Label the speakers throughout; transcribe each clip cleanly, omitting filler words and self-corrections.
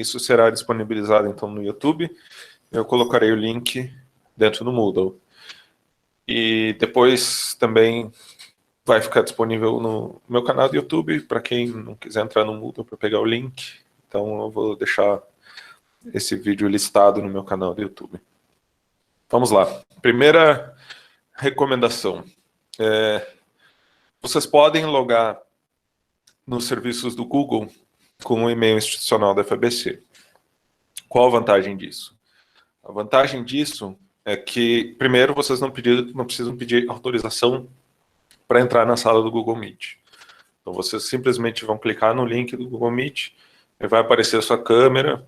Speaker 1: isso será disponibilizado então no YouTube. Eu colocarei o link dentro do Moodle. E depois também vai ficar disponível no meu canal do YouTube, para quem não quiser entrar no Moodle para pegar o link. Então eu vou deixar esse vídeo listado no meu canal do YouTube. Vamos lá. Primeira recomendação. Vocês podem logar nos serviços do Google com o e-mail institucional da FABC. Qual a vantagem disso? A vantagem disso é que, primeiro, vocês não precisam pedir autorização para entrar na sala do Google Meet. Então, vocês simplesmente vão clicar no link do Google Meet, e vai aparecer a sua câmera,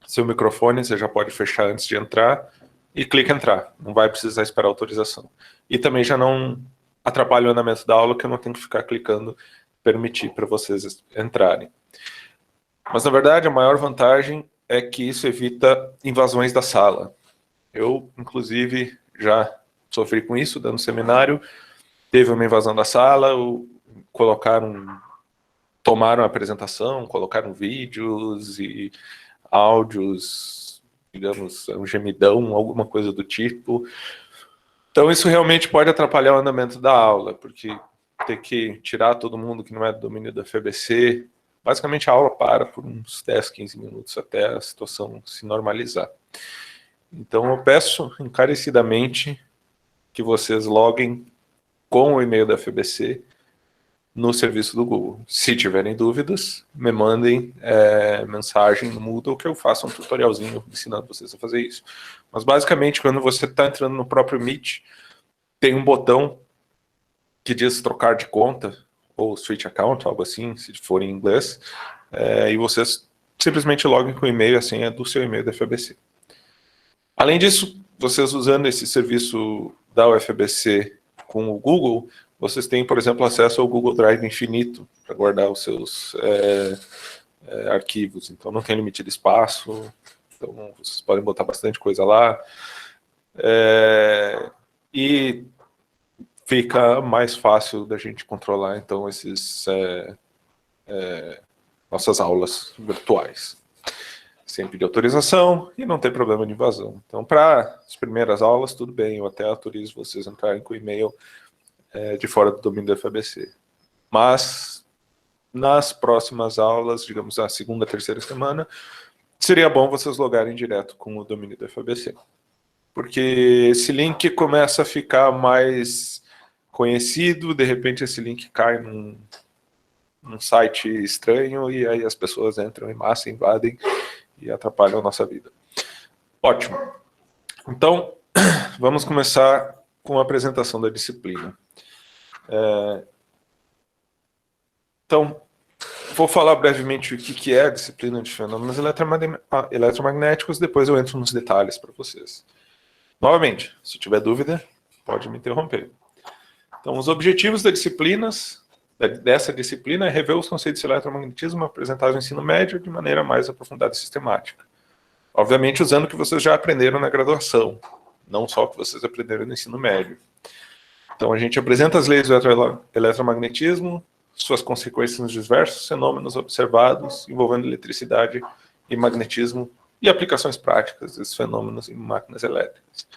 Speaker 1: seu microfone, você já pode fechar antes de entrar, e clica em entrar. Não vai precisar esperar autorização. E também já não atrapalha o andamento da aula, que eu não tenho que ficar clicando permitir para vocês entrarem. Mas, na verdade, a maior vantagem é que isso evita invasões da sala. Eu, inclusive, já sofri com isso, dando seminário. Teve uma invasão da sala, tomaram a apresentação, colocaram vídeos e áudios, digamos, um gemidão, alguma coisa do tipo. Então, isso realmente pode atrapalhar o andamento da aula, porque ter que tirar todo mundo que não é do domínio da FABC, basicamente a aula para por uns 10, 15 minutos até a situação se normalizar. Então eu peço encarecidamente que vocês loguem com o e-mail da FABC no serviço do Google. Se tiverem dúvidas, me mandem mensagem no Moodle, que eu faço um tutorialzinho ensinando vocês a fazer isso. Mas basicamente, quando você está entrando no próprio Meet, tem um botão que diz trocar de conta, ou switch account, algo assim, se for em inglês, e vocês simplesmente logam com o e-mail e a senha do seu e-mail da FABC. Além disso, vocês usando esse serviço da UFABC com o Google, vocês têm, por exemplo, acesso ao Google Drive infinito para guardar os seus arquivos. Então, não tem limite de espaço, então vocês podem botar bastante coisa lá. E fica mais fácil da gente controlar, então, nossas aulas virtuais. Sem pedir autorização e não tem problema de invasão. Então, para as primeiras aulas, tudo bem, eu até autorizo vocês a entrarem com o e-mail de fora do domínio da FABC. Mas, nas próximas aulas, digamos, a segunda, terceira semana, seria bom vocês logarem direto com o domínio da FABC. Porque esse link começa a ficar mais conhecido, de repente esse link cai num site estranho e aí as pessoas entram em massa, invadem e atrapalham a nossa vida. Ótimo. Então, vamos começar com a apresentação da disciplina. Então, vou falar brevemente o que é a disciplina de fenômenos eletromagnéticos, depois eu entro nos detalhes para vocês. Novamente, se tiver dúvida, pode me interromper. Então, os objetivos dessa disciplina é rever os conceitos de eletromagnetismo apresentados no ensino médio de maneira mais aprofundada e sistemática. Obviamente, usando o que vocês já aprenderam na graduação, não só o que vocês aprenderam no ensino médio. Então, a gente apresenta as leis do eletromagnetismo, suas consequências nos diversos fenômenos observados envolvendo eletricidade e magnetismo e aplicações práticas desses fenômenos em máquinas elétricas.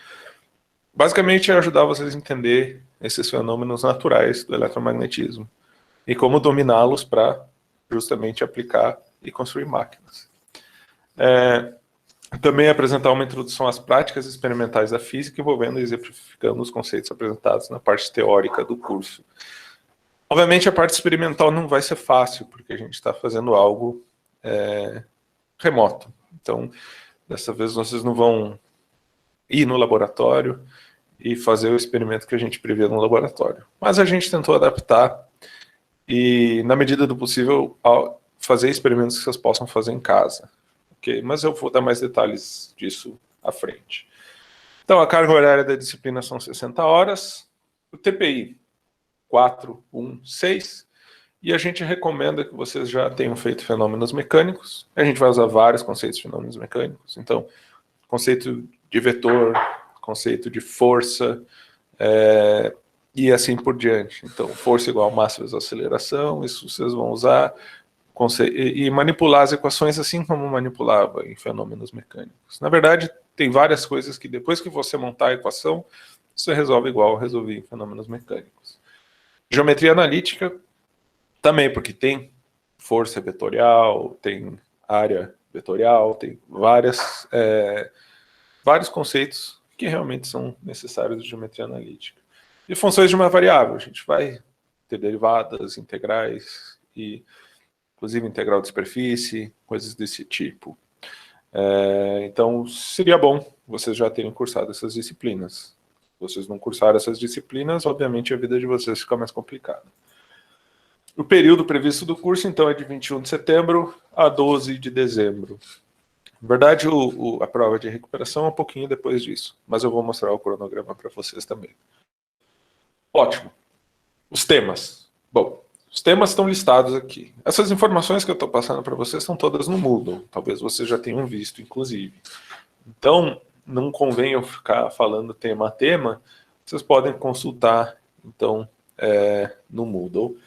Speaker 1: Basicamente, é ajudar vocês a entender esses fenômenos naturais do eletromagnetismo e como dominá-los para justamente aplicar e construir máquinas. Também apresentar uma introdução às práticas experimentais da física, envolvendo e exemplificando os conceitos apresentados na parte teórica do curso. Obviamente, a parte experimental não vai ser fácil, porque a gente está fazendo algo remoto. Então, dessa vez, vocês não vão ir no laboratório e fazer o experimento que a gente previa no laboratório. Mas a gente tentou adaptar e, na medida do possível, fazer experimentos que vocês possam fazer em casa. Okay? Mas eu vou dar mais detalhes disso à frente. Então, a carga horária da disciplina são 60 horas. O TPI, 416. E a gente recomenda que vocês já tenham feito fenômenos mecânicos. A gente vai usar vários conceitos de fenômenos mecânicos. Então, conceito de vetor, conceito de força, e assim por diante. Então, força igual massa vezes aceleração, isso vocês vão usar. e manipular as equações assim como manipulava em fenômenos mecânicos. Na verdade, tem várias coisas que depois que você montar a equação, você resolve igual resolver em fenômenos mecânicos. Geometria analítica também, porque tem força vetorial, tem área vetorial, tem vários conceitos que realmente são necessários de geometria analítica. E funções de uma variável, a gente vai ter derivadas, integrais, e inclusive integral de superfície, coisas desse tipo. Então, seria bom vocês já terem cursado essas disciplinas. Se vocês não cursaram essas disciplinas, obviamente a vida de vocês fica mais complicada. O período previsto do curso, então, é de 21 de setembro a 12 de dezembro. Na verdade, a prova de recuperação é um pouquinho depois disso, mas eu vou mostrar o cronograma para vocês também. Ótimo. Os temas. Bom, os temas estão listados aqui. Essas informações que eu estou passando para vocês estão todas no Moodle. Talvez vocês já tenham visto, inclusive. Então, não convém eu ficar falando tema a tema. Vocês podem consultar, então, no Moodle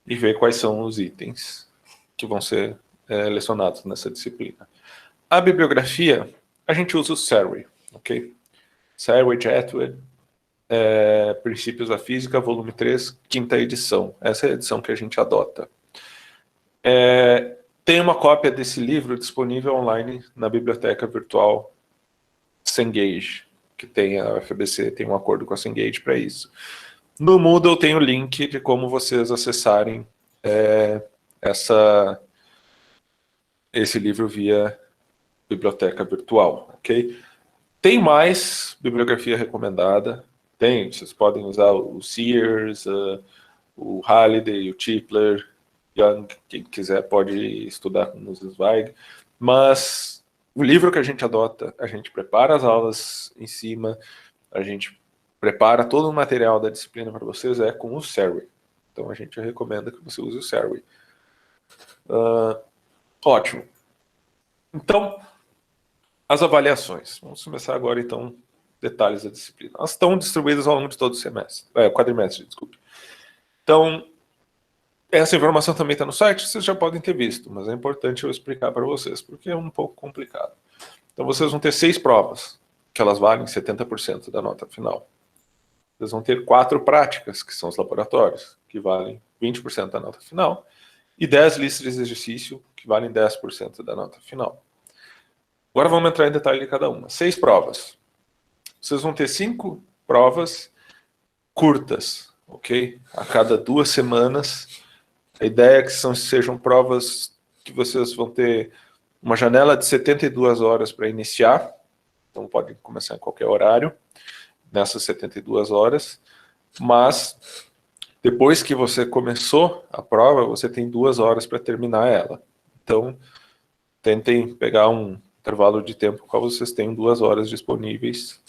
Speaker 1: e ver quais são os itens que vão ser lecionados nessa disciplina. A bibliografia, a gente usa o Surrey, ok? Surrey de Atwood, Princípios da Física, volume 3, quinta edição. Essa é a edição que a gente adota. Tem uma cópia desse livro disponível online na biblioteca virtual Cengage, que tem a UFABC, tem um acordo com a Cengage para isso. No Moodle tem o link de como vocês acessarem esse livro via biblioteca virtual, ok? Tem mais bibliografia recomendada. Tem, vocês podem usar o Sears, o Halliday, o Tipler, Young, quem quiser pode estudar com o Zweig, mas o livro que a gente adota, a gente prepara as aulas em cima, a gente prepara todo o material da disciplina para vocês, com o Surrey. Então a gente recomenda que você use o Surrey. Ótimo. Então, as avaliações. Vamos começar agora, então, detalhes da disciplina. Elas estão distribuídas ao longo de todo o semestre, quadrimestre, desculpe. Então, essa informação também está no site, vocês já podem ter visto, mas é importante eu explicar para vocês, porque é um pouco complicado. Então, vocês vão ter 6 provas, que elas valem 70% da nota final. Vocês vão ter 4 práticas, que são os laboratórios, que valem 20% da nota final, e 10 listas de exercício, que valem 10% da nota final. Agora vamos entrar em detalhe de cada uma. 6 provas. Vocês vão ter 5 provas curtas, ok? A cada 2 semanas. A ideia é que sejam provas que vocês vão ter uma janela de 72 horas para iniciar. Então pode começar em qualquer horário, nessas 72 horas. Mas depois que você começou a prova, você tem 2 horas para terminar ela. Então tentem pegar um intervalo de tempo no qual vocês tenham 2 horas disponíveis,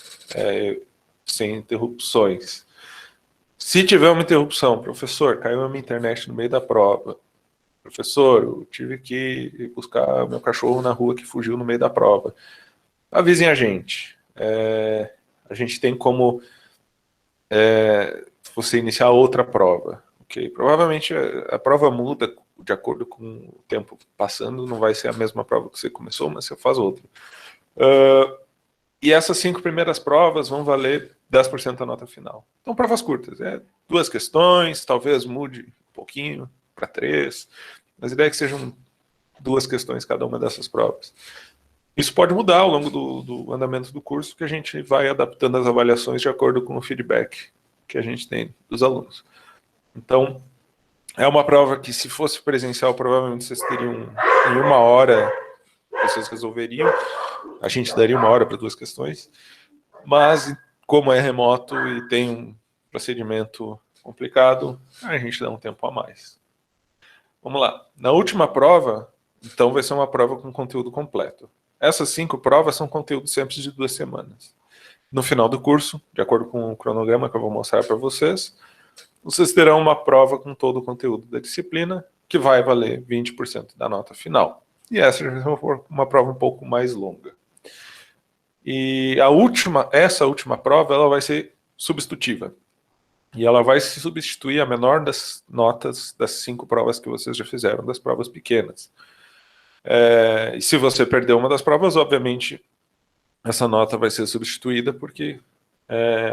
Speaker 1: sem interrupções. Se tiver uma interrupção, professor, caiu a minha internet no meio da prova. Professor, eu tive que ir buscar o meu cachorro na rua que fugiu no meio da prova. Avisem a gente. A gente tem como você iniciar outra prova. Okay? Provavelmente a prova muda de acordo com o tempo passando, não vai ser a mesma prova que você começou, mas você faz outra. E essas 5 primeiras provas vão valer 10% da nota final. Então, provas curtas. 2 questões, talvez mude um pouquinho para 3, mas a ideia é que sejam 2 questões cada uma dessas provas. Isso pode mudar ao longo do andamento do curso, que a gente vai adaptando as avaliações de acordo com o feedback que a gente tem dos alunos. Então, é uma prova que, se fosse presencial, provavelmente vocês teriam em 1 hora, vocês resolveriam. A gente daria 1 hora para 2 questões, mas como é remoto e tem um procedimento complicado, a gente dá um tempo a mais. Vamos lá. Na última prova, então, vai ser uma prova com conteúdo completo. Essas 5 provas são conteúdos sempre de 2 semanas. No final do curso, de acordo com o cronograma que eu vou mostrar para vocês, vocês terão uma prova com todo o conteúdo da disciplina, que vai valer 20% da nota final. E essa já vai uma prova um pouco mais longa. E essa última prova, ela vai ser substitutiva. E ela vai se substituir a menor das notas das 5 provas que vocês já fizeram, das provas pequenas. E se você perder uma das provas, obviamente, essa nota vai ser substituída, porque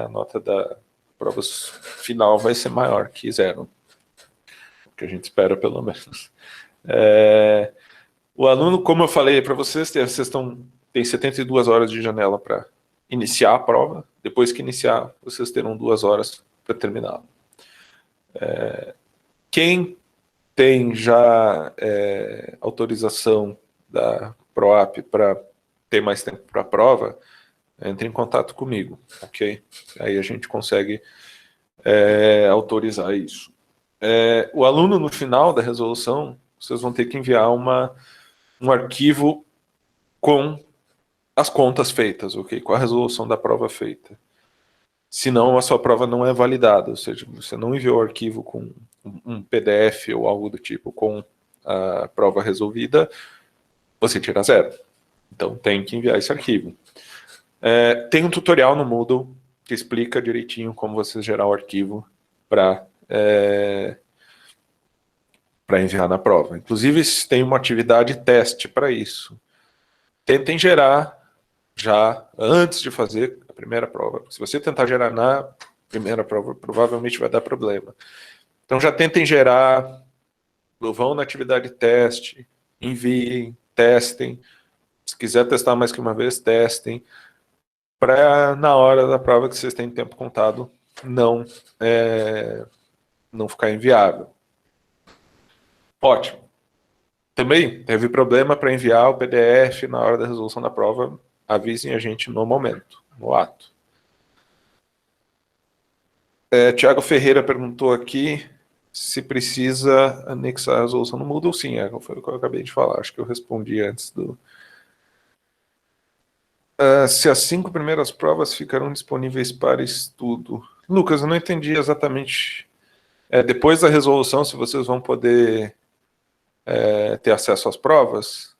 Speaker 1: a nota da prova final vai ser maior que 0. O que a gente espera, pelo menos. O aluno, como eu falei para vocês, tem 72 horas de janela para iniciar a prova. Depois que iniciar, vocês terão 2 horas para terminá-la. Quem tem já autorização da PROAP para ter mais tempo para a prova, entre em contato comigo, ok? Aí a gente consegue autorizar isso. O aluno, no final da resolução, vocês vão ter que enviar um arquivo com as contas feitas, ok? Com a resolução da prova feita. Senão, a sua prova não é validada, ou seja, você não enviou o arquivo com um PDF ou algo do tipo com a prova resolvida, você tira 0. Então, tem que enviar esse arquivo. Tem um tutorial no Moodle que explica direitinho como você gerar o arquivo para enviar na prova. Inclusive, tem uma atividade teste para isso. Tentem gerar já antes de fazer a primeira prova. Se você tentar gerar na primeira prova, provavelmente vai dar problema. Então já tentem gerar, vão na atividade teste, enviem, testem. Se quiser testar mais que uma vez, testem. Para na hora da prova que vocês têm tempo contado, não ficar inviável. Ótimo. Também teve problema para enviar o PDF na hora da resolução da prova, avisem a gente no momento, no ato. Tiago Ferreira perguntou aqui se precisa anexar a resolução no Moodle. Sim, foi o que eu acabei de falar, acho que eu respondi antes do... se as 5 primeiras provas ficarão disponíveis para estudo. Lucas, eu não entendi exatamente. Depois da resolução, se vocês vão poder ter acesso às provas?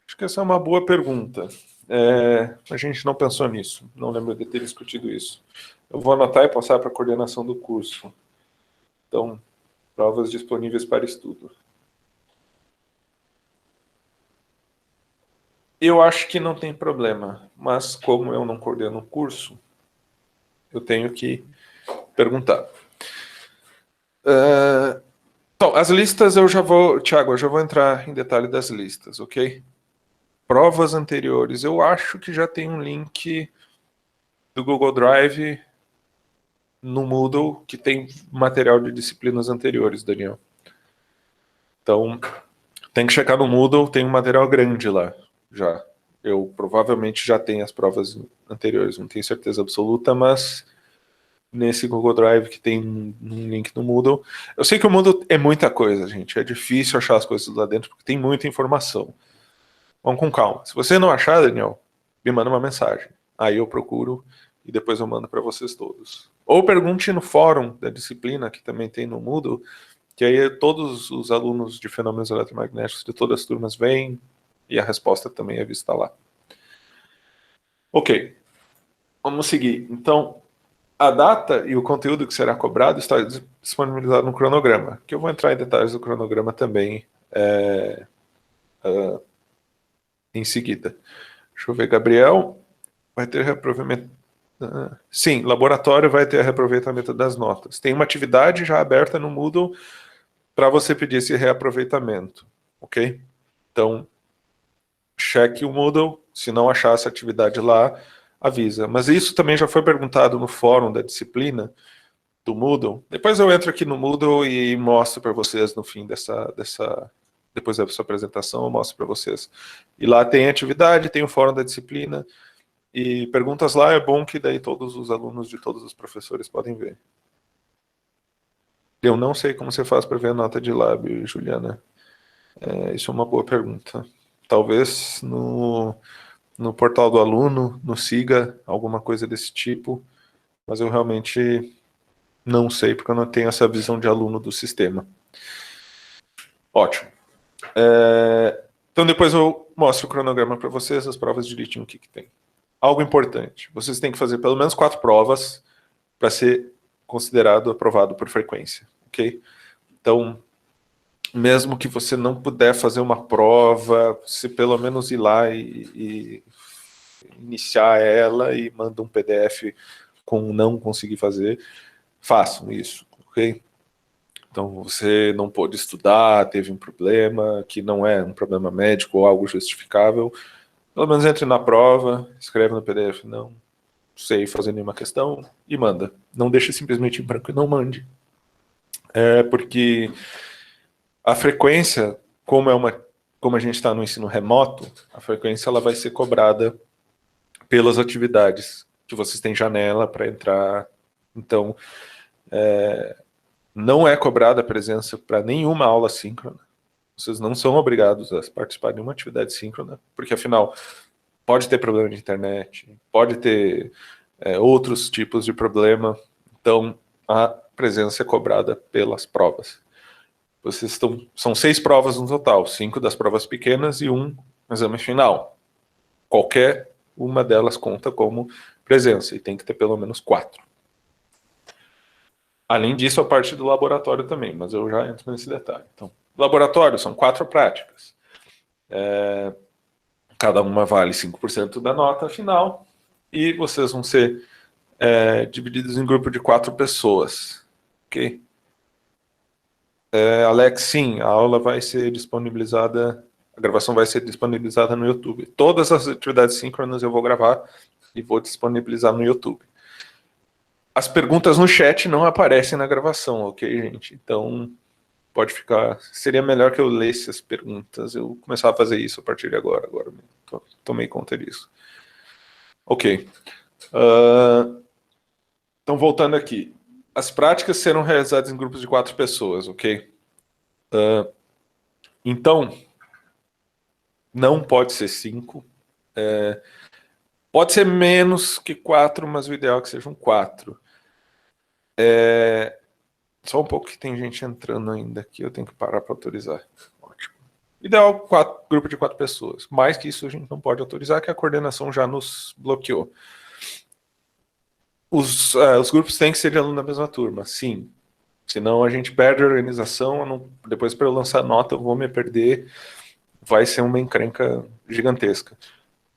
Speaker 1: Acho que essa é uma boa pergunta. A gente não pensou nisso, não lembro de ter discutido isso. Eu vou anotar e passar para a coordenação do curso. Então, provas disponíveis para estudo. Eu acho que não tem problema, mas como eu não coordeno o curso, eu tenho que perguntar. Então, as listas eu já vou... Tiago, eu já vou entrar em detalhe das listas, ok? Provas anteriores, eu acho que já tem um link do Google Drive no Moodle que tem material de disciplinas anteriores, Daniel. Então, tem que checar no Moodle, tem um material grande lá, já. Eu provavelmente já tenho as provas anteriores, não tenho certeza absoluta, mas nesse Google Drive que tem um link no Moodle. Eu sei que o Moodle é muita coisa, gente. É difícil achar as coisas lá dentro, porque tem muita informação. Vamos com calma. Se você não achar, Daniel, me manda uma mensagem. Aí eu procuro e depois eu mando para vocês todos. Ou pergunte no fórum da disciplina, que também tem no Moodle, que aí todos os alunos de fenômenos eletromagnéticos de todas as turmas vêm e a resposta também é vista lá. Ok. Vamos seguir. Então, a data e o conteúdo que será cobrado está disponibilizado no cronograma, que eu vou entrar em detalhes do cronograma também em seguida. Deixa eu ver, Gabriel, vai ter reaproveitamento... sim, laboratório vai ter reaproveitamento das notas. Tem uma atividade já aberta no Moodle para você pedir esse reaproveitamento, ok? Então, cheque o Moodle, se não achar essa atividade lá, avisa. Mas isso também já foi perguntado no fórum da disciplina do Moodle. Depois eu entro aqui no Moodle e mostro para vocês no fim depois dessa apresentação, eu mostro para vocês. E lá tem atividade, tem o fórum da disciplina, e perguntas lá é bom que daí todos os alunos de todos os professores podem ver. Eu não sei como você faz para ver a nota de lab, Juliana. Isso é uma boa pergunta. Talvez no portal do aluno, no Siga, alguma coisa desse tipo, mas eu realmente não sei, porque eu não tenho essa visão de aluno do sistema. Ótimo. Então depois eu mostro o cronograma para vocês, as provas direitinho o que tem. Algo importante, vocês têm que fazer pelo menos 4 provas para ser considerado aprovado por frequência, ok? Então, mesmo que você não puder fazer uma prova, você pelo menos ir lá e iniciar ela e manda um PDF com não conseguir fazer, façam isso, ok? Então, você não pôde estudar, teve um problema, que não é um problema médico ou algo justificável, pelo menos entre na prova, escreve no PDF, não sei fazer nenhuma questão, e manda. Não deixe simplesmente em branco e não mande. Porque a frequência, como a gente está no ensino remoto, a frequência ela vai ser cobrada pelas atividades que vocês têm janela para entrar. Então, não é cobrada a presença para nenhuma aula síncrona. Vocês não são obrigados a participar de nenhuma atividade síncrona, porque afinal pode ter problema de internet, pode ter outros tipos de problema. Então, a presença é cobrada pelas provas. São 6 provas no total, 5 das provas pequenas e um exame final. Qualquer uma delas conta como presença, e tem que ter pelo menos 4. Além disso, a parte do laboratório também, mas eu já entro nesse detalhe. Então, laboratório são 4 práticas. Cada uma vale 5% da nota final, e vocês vão ser divididos em grupo de 4 pessoas. Ok? Alex, sim, a aula vai ser disponibilizada, a gravação vai ser disponibilizada no YouTube. Todas as atividades síncronas eu vou gravar e vou disponibilizar no YouTube. As perguntas no chat não aparecem na gravação, ok, gente? Então, pode ficar... Seria melhor que eu lesse as perguntas. Eu começar a fazer isso a partir de agora. Agora tomei conta disso. Ok. Então, voltando aqui. As práticas serão realizadas em grupos de 4 pessoas, ok? Então, não pode ser 5. Pode ser menos que 4, mas o ideal é que sejam 4. Só um pouco que tem gente entrando ainda aqui, eu tenho que parar para autorizar. Ótimo. Ideal, grupo de 4 pessoas. Mais que isso a gente não pode autorizar, que a coordenação já nos bloqueou. Os grupos têm que ser de aluno da mesma turma, sim. Senão a gente perde a organização, depois para eu lançar nota eu vou me perder, vai ser uma encrenca gigantesca.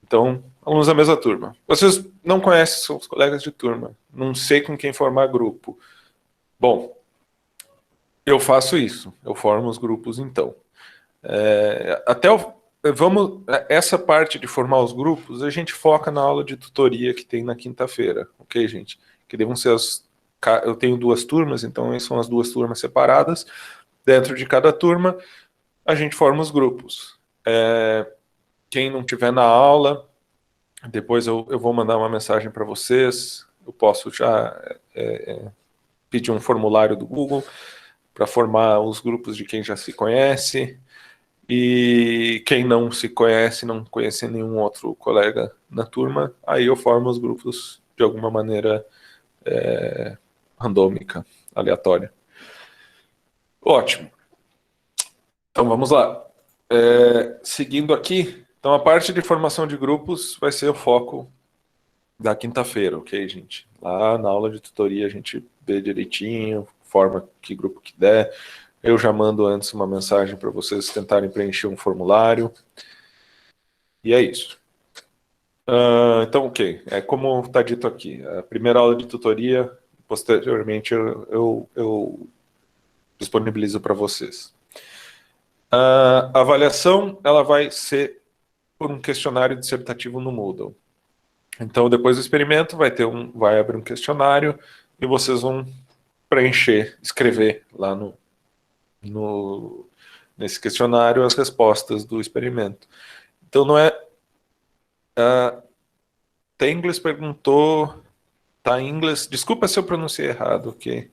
Speaker 1: Então, alunos da mesma turma. Vocês não conhecem seus colegas de turma, não sei com quem formar grupo. Bom, eu faço isso, eu formo os grupos então. Essa parte de formar os grupos, a gente foca na aula de tutoria que tem na quinta-feira, ok, gente? Que devem ser eu tenho 2 turmas, então são as 2 turmas separadas. Dentro de cada turma, a gente forma os grupos. Quem não tiver na aula, depois eu vou mandar uma mensagem para vocês. Eu posso já pedir um formulário do Google para formar os grupos de quem já se conhece. E quem não se conhece, não conhece nenhum outro colega na turma, aí eu formo os grupos de alguma maneira randômica, aleatória. Ótimo. Então vamos lá. Seguindo aqui, então a parte de formação de grupos vai ser o foco da quinta-feira, ok, gente? Lá na aula de tutoria a gente vê direitinho, forma que grupo que der. Eu já mando antes uma mensagem para vocês tentarem preencher um formulário. E é isso. Então, ok. Como está dito aqui, a primeira aula de tutoria, posteriormente eu disponibilizo para vocês. A avaliação ela vai ser por um questionário dissertativo no Moodle. Então, depois do experimento, vai abrir um questionário e vocês vão preencher, escrever lá nesse questionário as respostas do experimento. Então, não é... Tengles perguntou... Tá em inglês... Desculpa se eu pronunciei errado, ok?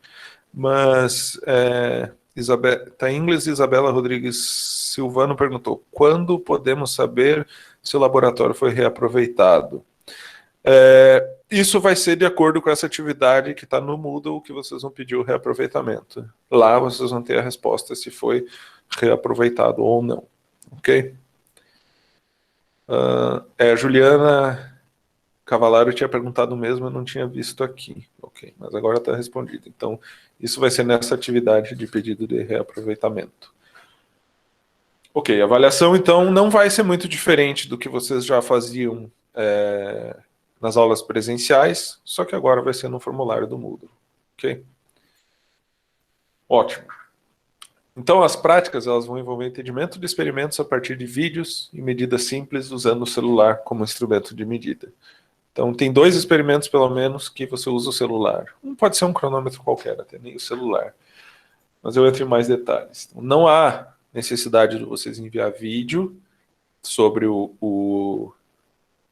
Speaker 1: Mas... tá em inglês, Isabela Rodrigues Silvano perguntou: quando podemos saber se o laboratório foi reaproveitado? Isso vai ser de acordo com essa atividade que está no Moodle, que vocês vão pedir o reaproveitamento. Lá vocês vão ter a resposta se foi reaproveitado ou não. Ok? Juliana Cavalaro tinha perguntado mesmo, eu não tinha visto aqui. Ok, mas agora está respondido. Então, isso vai ser nessa atividade de pedido de reaproveitamento. Ok, a avaliação, então, não vai ser muito diferente do que vocês já faziam nas aulas presenciais, só que agora vai ser no formulário do Moodle. Ok? Ótimo. Então, as práticas elas vão envolver entendimento de experimentos a partir de vídeos e medidas simples usando o celular como instrumento de medida. Então, tem 2 experimentos, pelo menos, que você usa o celular. Um pode ser um cronômetro qualquer, até nem o celular. Mas eu entro em mais detalhes. Então, não há necessidade de vocês enviar vídeo sobre o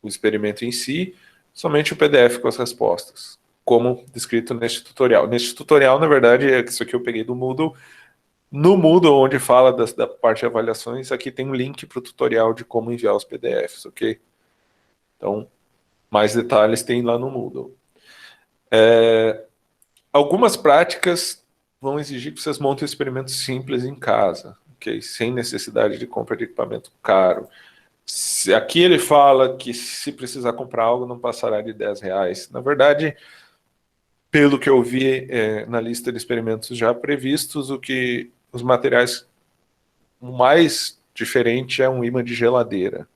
Speaker 1: experimento em si, somente o PDF com as respostas, como descrito neste tutorial. Neste tutorial, na verdade, isso aqui eu peguei do Moodle. No Moodle, onde fala da parte de avaliações, aqui tem um link para o tutorial de como enviar os PDFs, ok? Então, mais detalhes tem lá no Moodle. Algumas práticas vão exigir que vocês montem experimentos simples em casa, ok? Sem necessidade de compra de equipamento caro. Aqui ele fala que se precisar comprar algo, não passará de R$10. Na verdade, pelo que eu vi na lista de experimentos já previstos, os materiais mais diferente é um ímã de geladeira.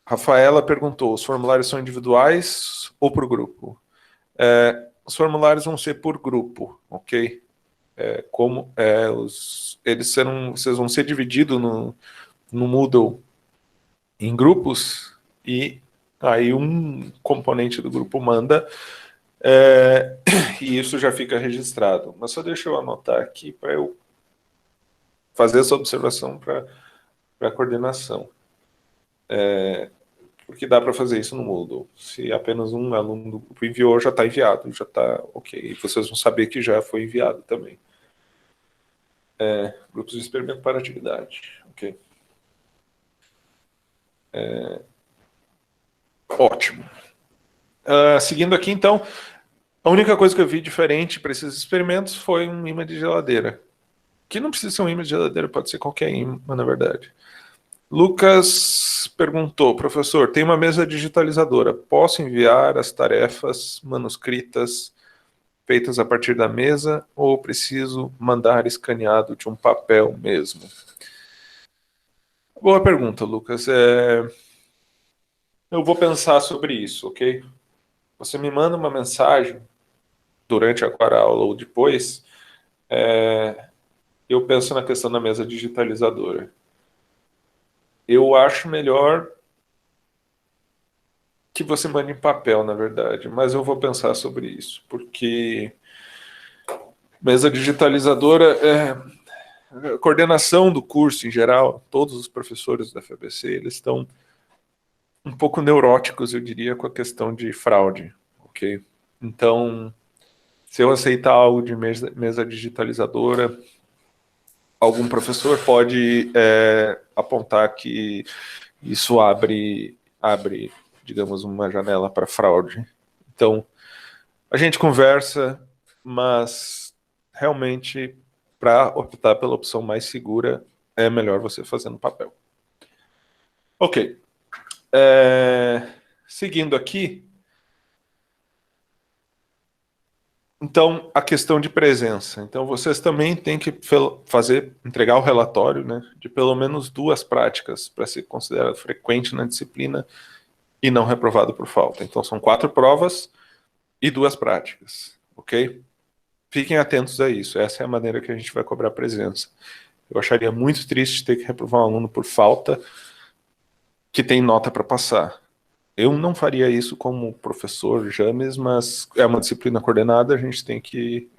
Speaker 1: Rafaela perguntou, os formulários são individuais ou por grupo? Os formulários vão ser por grupo, ok? Vocês vão ser divididos no Moodle em grupos e aí um componente do grupo manda e isso já fica registrado. Mas só deixa eu anotar aqui para eu fazer essa observação para a coordenação. Porque dá para fazer isso no Moodle. Se apenas um aluno do grupo enviou, já está enviado, já está ok. E vocês vão saber que já foi enviado também. Grupos de experimento para atividade. Ok. Ótimo. Seguindo aqui, então, a única coisa que eu vi diferente para esses experimentos foi um ímã de geladeira. Que não precisa ser um ímã de geladeira, pode ser qualquer ímã, na verdade. Lucas perguntou, professor, tem uma mesa digitalizadora, posso enviar as tarefas manuscritas feitas a partir da mesa ou preciso mandar escaneado de um papel mesmo? Boa pergunta, Lucas. Eu vou pensar sobre isso, ok? Você me manda uma mensagem durante agora a aula ou depois, eu penso na questão da mesa digitalizadora. Eu acho melhor que você mande em papel, na verdade, mas eu vou pensar sobre isso, porque mesa digitalizadora, a coordenação do curso em geral, todos os professores da FABC, eles estão um pouco neuróticos, eu diria, com a questão de fraude, ok? Então, se eu aceitar algo de mesa digitalizadora, algum professor pode apontar que isso abre, digamos, uma janela para fraude. Então, a gente conversa, mas realmente, para optar pela opção mais segura, é melhor você fazer no papel. Ok. Seguindo aqui, então, a questão de presença. Então, vocês também têm que entregar o relatório, né, de pelo menos 2 práticas para ser considerado frequente na disciplina e não reprovado por falta. Então, são 4 provas e 2 práticas, ok? Fiquem atentos a isso. Essa é a maneira que a gente vai cobrar presença. Eu acharia muito triste ter que reprovar um aluno por falta que tem nota para passar. Eu não faria isso como professor James, mas é uma disciplina coordenada, eu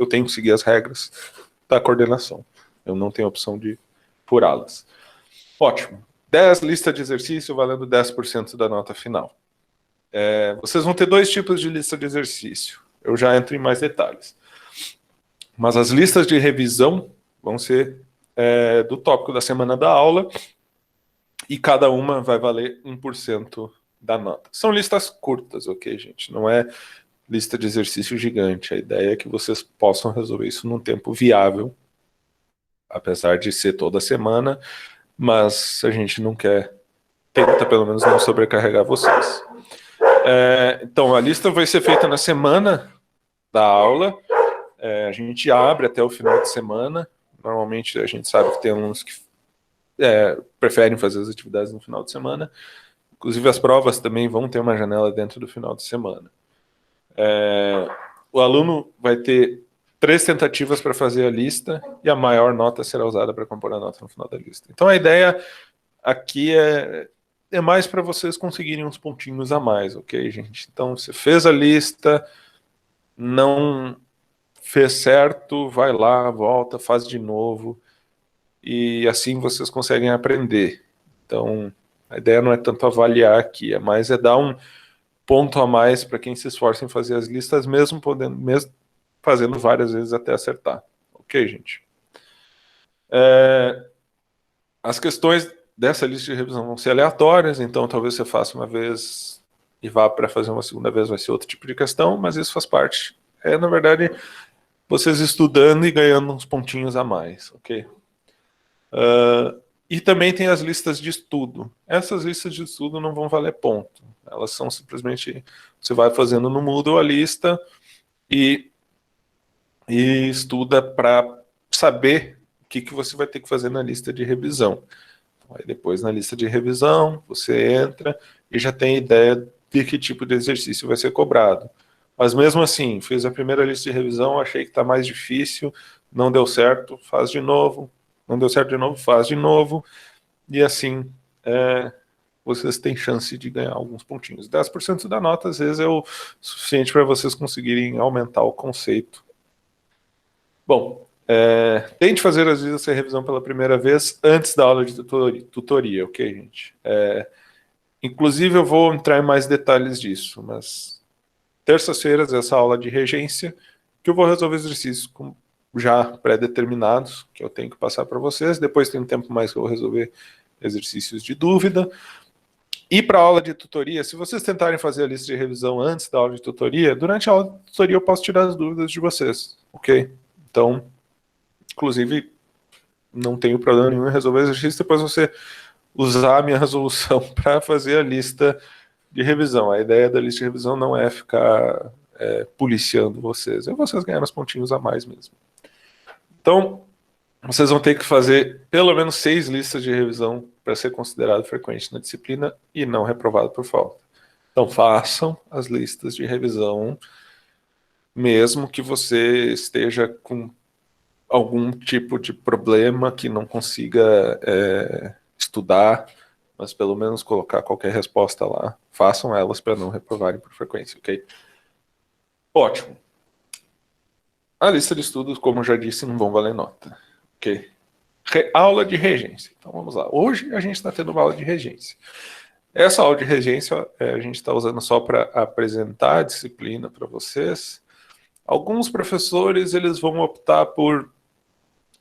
Speaker 1: tenho que seguir as regras da coordenação. Eu não tenho opção de furá-las. Ótimo. 10 lista de exercício valendo 10% da nota final. Vocês vão ter 2 tipos de lista de exercício. Eu já entro em mais detalhes. Mas as listas de revisão vão ser do tópico da semana da aula e cada uma vai valer 1% da nota. São listas curtas, ok, gente? Não é lista de exercício gigante. A ideia é que vocês possam resolver isso num tempo viável, apesar de ser toda semana, mas a gente não tenta pelo menos não sobrecarregar vocês. Então, a lista vai ser feita na semana da aula. A gente abre até o final de semana. Normalmente a gente sabe que tem alunos que preferem fazer as atividades no final de semana. Inclusive as provas também vão ter uma janela dentro do final de semana. O aluno vai ter 3 tentativas para fazer a lista e a maior nota será usada para compor a nota no final da lista. Então a ideia aqui é mais para vocês conseguirem uns pontinhos a mais, ok, gente? Então você fez a lista, não fez certo, vai lá, volta, faz de novo, e assim vocês conseguem aprender. Então, a ideia não é tanto avaliar aqui, é mais dar um ponto a mais para quem se esforça em fazer as listas, mesmo fazendo várias vezes até acertar. Ok, gente? As questões dessa lista de revisão vão ser aleatórias, então talvez você faça uma vez e vá para fazer uma segunda vez, vai ser outro tipo de questão, mas isso faz parte. Na verdade, vocês estudando e ganhando uns pontinhos a mais, ok? E também tem as listas de estudo. Essas listas de estudo não vão valer ponto. Elas são simplesmente, você vai fazendo no Moodle a lista e estuda para saber o que você vai ter que fazer na lista de revisão. Aí depois na lista de revisão, você entra e já tem ideia de que tipo de exercício vai ser cobrado. Mas mesmo assim, fiz a primeira lista de revisão, achei que está mais difícil, não deu certo, faz de novo, não deu certo de novo, faz de novo, e assim vocês têm chance de ganhar alguns pontinhos. 10% da nota, às vezes, é o suficiente para vocês conseguirem aumentar o conceito. Bom, tente fazer as vezes essa revisão pela primeira vez antes da aula de tutoria, ok, gente? Inclusive, eu vou entrar em mais detalhes disso, mas terças-feiras, essa aula de regência, que eu vou resolver exercícios já pré-determinados, que eu tenho que passar para vocês. Depois tem um tempo mais que eu vou resolver exercícios de dúvida. E para a aula de tutoria, se vocês tentarem fazer a lista de revisão antes da aula de tutoria, durante a aula de tutoria eu posso tirar as dúvidas de vocês, ok? Então, inclusive, não tenho problema nenhum em resolver o exercício, depois você usar a minha resolução para fazer a lista de revisão. A ideia da lista de revisão não é ficar policiando vocês, é vocês ganharem os pontinhos a mais mesmo. Então, vocês vão ter que fazer pelo menos 6 listas de revisão para ser considerado frequente na disciplina e não reprovado por falta. Então, façam as listas de revisão, mesmo que você esteja com algum tipo de problema que não consiga estudar, mas pelo menos colocar qualquer resposta lá. Façam elas para não reprovarem por frequência, ok? Ótimo. A lista de estudos, como eu já disse, não vão valer nota, ok? Aula de regência. Então vamos lá. Hoje a gente está tendo uma aula de regência. Essa aula de regência a gente está usando só para apresentar a disciplina para vocês. Alguns professores eles vão optar por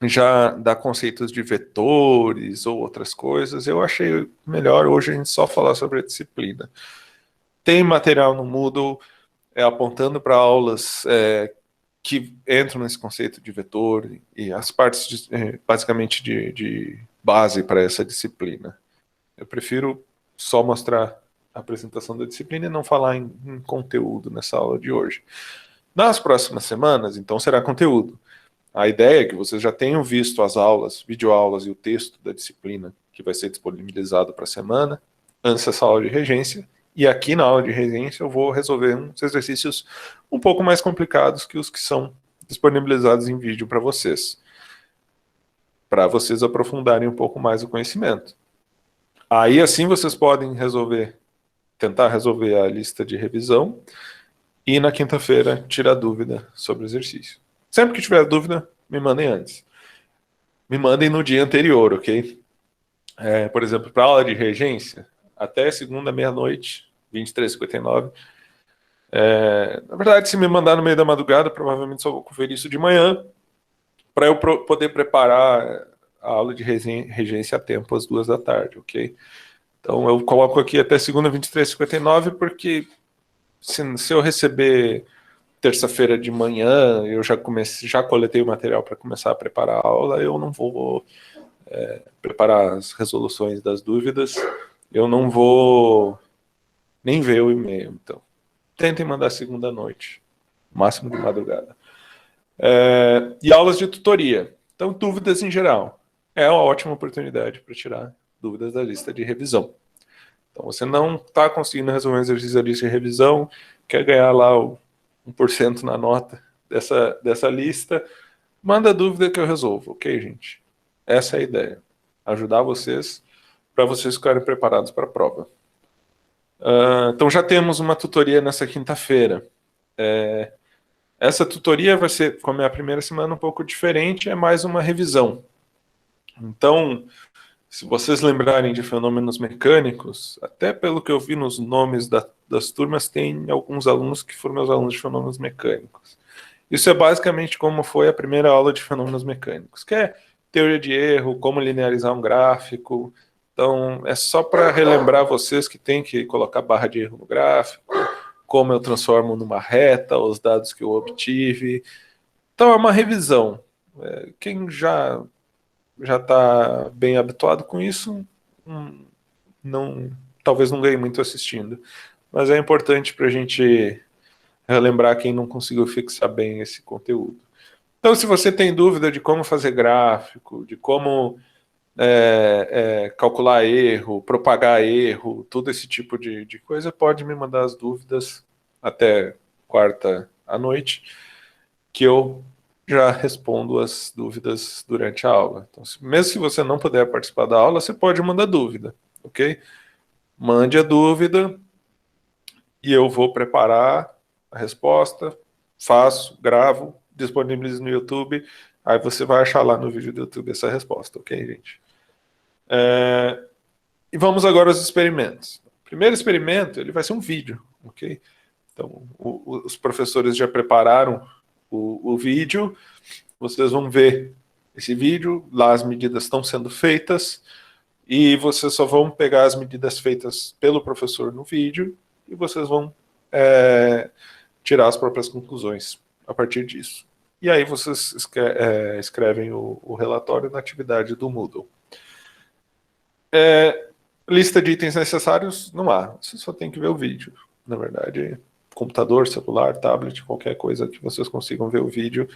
Speaker 1: já dar conceitos de vetores ou outras coisas. Eu achei melhor hoje a gente só falar sobre a disciplina. Tem material no Moodle apontando para aulas que entram nesse conceito de vetor e as partes basicamente de base para essa disciplina. Eu prefiro só mostrar a apresentação da disciplina e não falar em conteúdo nessa aula de hoje. Nas próximas semanas, então, será conteúdo. A ideia é que vocês já tenham visto as aulas, videoaulas e o texto da disciplina que vai ser disponibilizado para a semana, antes dessa aula de regência. E aqui na aula de regência eu vou resolver uns exercícios um pouco mais complicados que os que são disponibilizados em vídeo para vocês aprofundarem um pouco mais o conhecimento. Aí assim vocês podem tentar resolver a lista de revisão e na quinta-feira tirar dúvida sobre o exercício. Sempre que tiver dúvida, me mandem antes. Me mandem no dia anterior, ok? Por exemplo, para a aula de regência, até segunda meia-noite, 23h59. Na verdade, se me mandar no meio da madrugada, provavelmente só vou conferir isso de manhã, para eu poder preparar a aula de regência a tempo, às 2h, ok? Então eu coloco aqui até segunda, 23h59, porque se eu receber terça-feira de manhã, eu já coletei o material para começar a preparar a aula, eu não vou preparar as resoluções das dúvidas, eu não vou nem ver o e-mail. Então, tentem mandar segunda noite. máximo de madrugada. E aulas de tutoria. Então, dúvidas em geral. É uma ótima oportunidade para tirar dúvidas da lista de revisão. Então, você não está conseguindo resolver um exercício da lista de revisão, quer ganhar lá o 1% na nota dessa lista, manda dúvida que eu resolvo, ok, gente? Essa é a ideia. Ajudar vocês para vocês ficarem preparados para a prova. Então já temos uma tutoria nessa quinta-feira. Essa tutoria vai ser, como é a primeira semana, um pouco diferente, é mais uma revisão. Então, se vocês lembrarem de fenômenos mecânicos, até pelo que eu vi nos nomes das turmas, tem alguns alunos que foram meus alunos de fenômenos mecânicos. Isso é basicamente como foi a primeira aula de fenômenos mecânicos, que é teoria de erro, como linearizar um gráfico. Então, é só para relembrar vocês que tem que colocar barra de erro no gráfico, como eu transformo numa reta os dados que eu obtive. Então, é uma revisão. Quem já está bem habituado com isso, talvez não ganhe muito assistindo. Mas é importante para a gente relembrar quem não conseguiu fixar bem esse conteúdo. Então, se você tem dúvida de como fazer gráfico, de como calcular erro, propagar erro, todo esse tipo de coisa, pode me mandar as dúvidas até quarta à noite, que eu já respondo as dúvidas durante a aula. Então, mesmo se você não puder participar da aula, você pode mandar dúvida, ok? Mande a dúvida e eu vou preparar a resposta, faço, gravo, disponibilizo no YouTube, aí você vai achar lá no vídeo do YouTube essa resposta, ok, gente? E vamos agora aos experimentos. O primeiro experimento, ele vai ser um vídeo, ok? Então, os professores já prepararam o vídeo, vocês vão ver esse vídeo, lá as medidas estão sendo feitas, e vocês só vão pegar as medidas feitas pelo professor no vídeo, e vocês vão tirar as próprias conclusões a partir disso. E aí vocês escrevem o relatório na atividade do Moodle. Lista de itens necessários não há, você só tem que ver o vídeo. Na verdade, computador, celular, tablet, qualquer coisa que vocês consigam ver o vídeo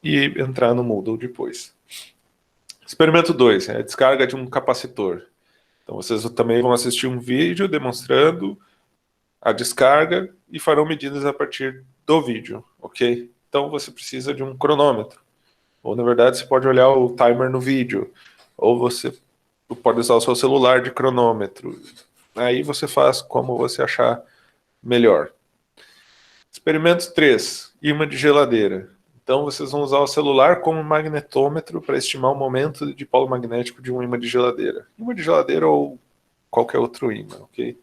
Speaker 1: e entrar no Moodle depois. Experimento 2, a descarga de um capacitor. Então vocês também vão assistir um vídeo demonstrando a descarga e farão medidas a partir do vídeo, ok? Então você precisa de um cronômetro. Ou na verdade você pode olhar o timer no vídeo. Ou você pode usar o seu celular de cronômetro. Aí você faz como você achar melhor. Experimento 3, ímã de geladeira. Então vocês vão usar o celular como magnetômetro para estimar o momento de polo magnético de um ímã de geladeira. Ímã de geladeira ou qualquer outro ímã, ok?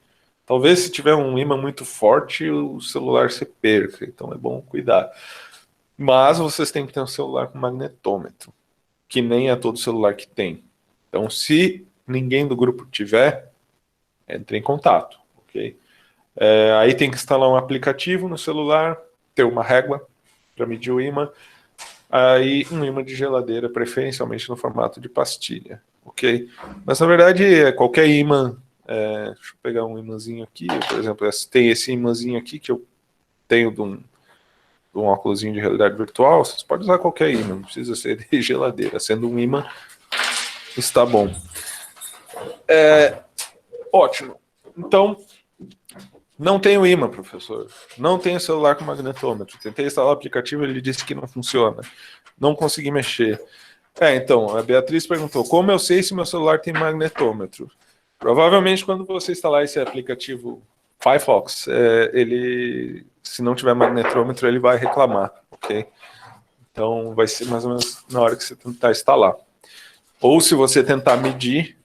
Speaker 1: Talvez se tiver um ímã muito forte, o celular se perca, então é bom cuidar. Mas vocês têm que ter um celular com magnetômetro, que nem é todo celular que tem. Então, se ninguém do grupo tiver, entre em contato, ok? Aí tem que instalar um aplicativo no celular, ter uma régua para medir o ímã, aí um ímã de geladeira, preferencialmente no formato de pastilha, ok? Mas na verdade, qualquer ímã, deixa eu pegar um ímãzinho aqui, por exemplo, tem esse ímãzinho aqui que eu tenho de um óculosinho de realidade virtual, vocês podem usar qualquer ímã, não precisa ser de geladeira, sendo um ímã, está bom. Ótimo. Então, não tenho ímã, professor. Não tenho celular com magnetômetro. Tentei instalar o aplicativo, ele disse que não funciona. Não consegui mexer. Então, a Beatriz perguntou, como eu sei se meu celular tem magnetômetro? Provavelmente, quando você instalar esse aplicativo Firefox, ele, se não tiver magnetômetro, ele vai reclamar, ok? Então, vai ser mais ou menos na hora que você tentar instalar. Ou se você tentar medir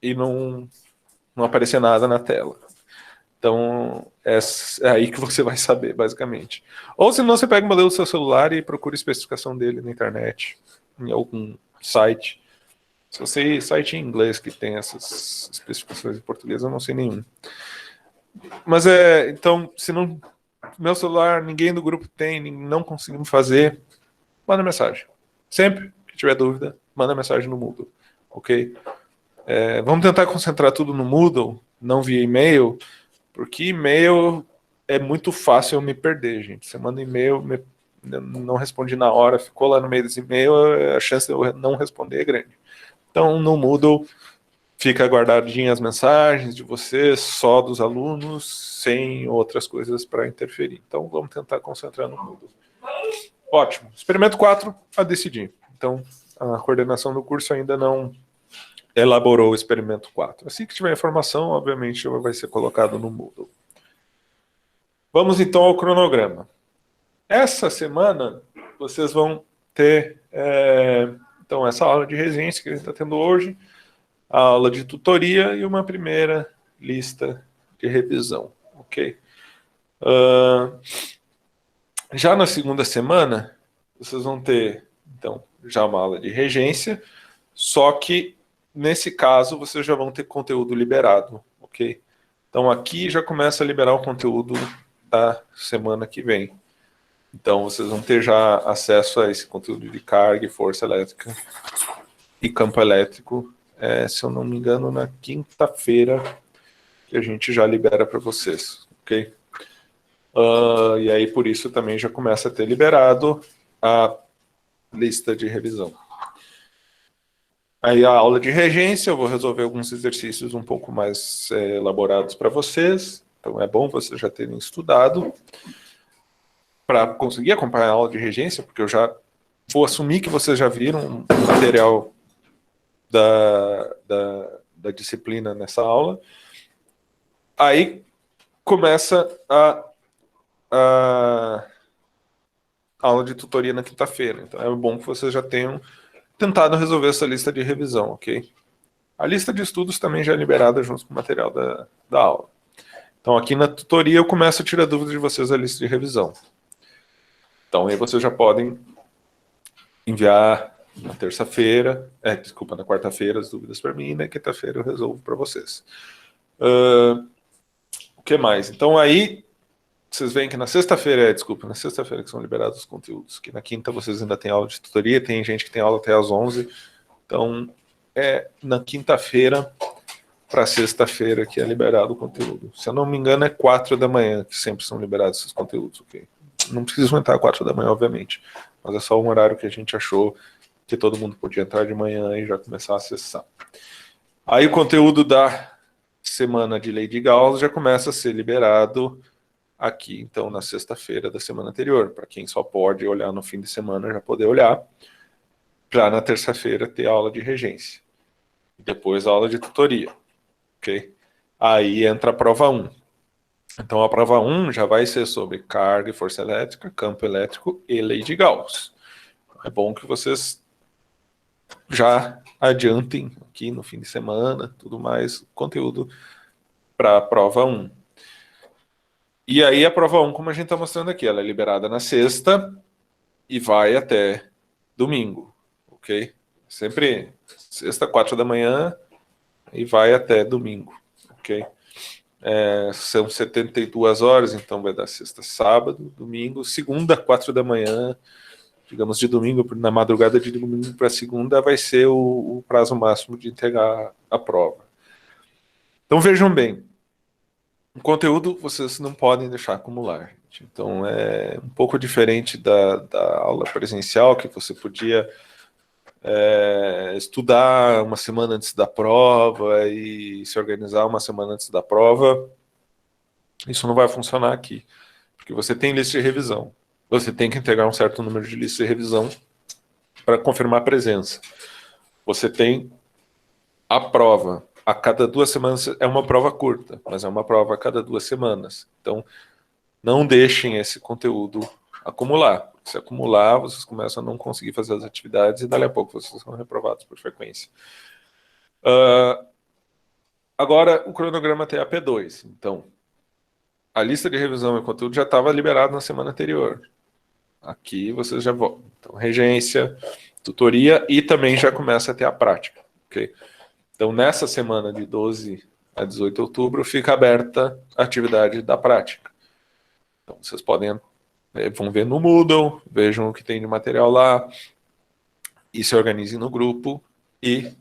Speaker 1: e não aparecer nada na tela. Então, é aí que você vai saber, basicamente. Ou se não, você pega o modelo do seu celular e procura a especificação dele na internet, em algum site. Se eu sei site em inglês que tem essas especificações em português, eu não sei nenhum. Mas então, se não, meu celular, ninguém do grupo tem, não conseguimos fazer, manda mensagem. Sempre que tiver dúvida, manda mensagem no Moodle, ok? Vamos tentar concentrar tudo no Moodle, não via e-mail, porque e-mail é muito fácil eu me perder, gente. Você manda e-mail, não respondi na hora, ficou lá no meio desse e-mail, a chance de eu não responder é grande. Então, no Moodle, fica guardadinha as mensagens de vocês, só dos alunos, sem outras coisas para interferir. Então, vamos tentar concentrar no Moodle. Ótimo. Experimento 4, a decidir. Então, a coordenação do curso ainda não elaborou o experimento 4. Assim que tiver informação, obviamente, vai ser colocado no Moodle. Vamos, então, ao cronograma. Essa semana, vocês vão ter, então, essa aula de regência que a gente está tendo hoje, a aula de tutoria e uma primeira lista de revisão, ok? Já na segunda semana, vocês vão ter, então, já uma aula de regência, só que, nesse caso, vocês já vão ter conteúdo liberado, ok? Então, aqui já começa a liberar o conteúdo da semana que vem. Então, vocês vão ter já acesso a esse conteúdo de carga e força elétrica e campo elétrico, se eu não me engano, na quinta-feira, que a gente já libera para vocês, ok? E aí, por isso, também já começa a ter liberado a lista de revisão. Aí, a aula de regência, eu vou resolver alguns exercícios um pouco mais elaborados para vocês. Então, é bom vocês já terem estudado para conseguir acompanhar a aula de regência, porque eu já vou assumir que vocês já viram o material da disciplina nessa aula. Aí começa a aula de tutoria na quinta-feira. Então é bom que vocês já tenham tentado resolver essa lista de revisão, ok? A lista de estudos também já é liberada junto com o material da aula. Então aqui na tutoria eu começo a tirar dúvidas de vocês da lista de revisão. Então aí vocês já podem enviar na terça-feira, na quarta-feira as dúvidas para mim, e na quinta-feira eu resolvo para vocês. O que mais? Então aí, vocês veem que na sexta-feira que são liberados os conteúdos, que na quinta vocês ainda têm aula de tutoria, tem gente que tem aula até às 11, então na quinta-feira para sexta-feira que é liberado o conteúdo. Se eu não me engano é 4 da manhã que sempre são liberados esses conteúdos, ok? Não precisa entrar 4 da manhã, obviamente, mas é só um horário que a gente achou que todo mundo podia entrar de manhã e já começar a acessar. Aí o conteúdo da semana de lei de Gauss já começa a ser liberado aqui, então, na sexta-feira da semana anterior, para quem só pode olhar no fim de semana, já poder olhar, para na terça-feira ter aula de regência. E depois a aula de tutoria, ok? Aí entra a prova 1. Então, a prova 1 já vai ser sobre carga e força elétrica, campo elétrico e lei de Gauss. É bom que vocês já adiantem aqui no fim de semana, tudo mais, conteúdo para a prova 1. E aí a prova 1, como a gente está mostrando aqui, ela é liberada na sexta e vai até domingo, ok? Sempre sexta, 4 da manhã e vai até domingo, ok? São 72 horas, então vai dar sexta, sábado, domingo, segunda, 4 da manhã, digamos de domingo, na madrugada de domingo para segunda, vai ser o prazo máximo de entregar a prova. Então vejam bem, o conteúdo vocês não podem deixar acumular. Então é um pouco diferente da aula presencial, que você podia estudar uma semana antes da prova e se organizar uma semana antes da prova. Isso não vai funcionar aqui, porque você tem lista de revisão. Você tem que entregar um certo número de listas de revisão para confirmar a presença. Você tem a prova. A cada 2 semanas é uma prova curta, mas é uma prova a cada 2 semanas. Então, não deixem esse conteúdo acumular. Se acumular, vocês começam a não conseguir fazer as atividades e dali a pouco vocês são reprovados por frequência. Agora, o cronograma TAP2. Então, a lista de revisão e conteúdo já estava liberado na semana anterior. Aqui vocês já vão. Então, regência, tutoria e também já começa a ter a prática. Ok? Então, nessa semana de 12 a 18 de outubro, fica aberta a atividade da prática. Então, vocês vão ver no Moodle, vejam o que tem de material lá, e se organizem no grupo e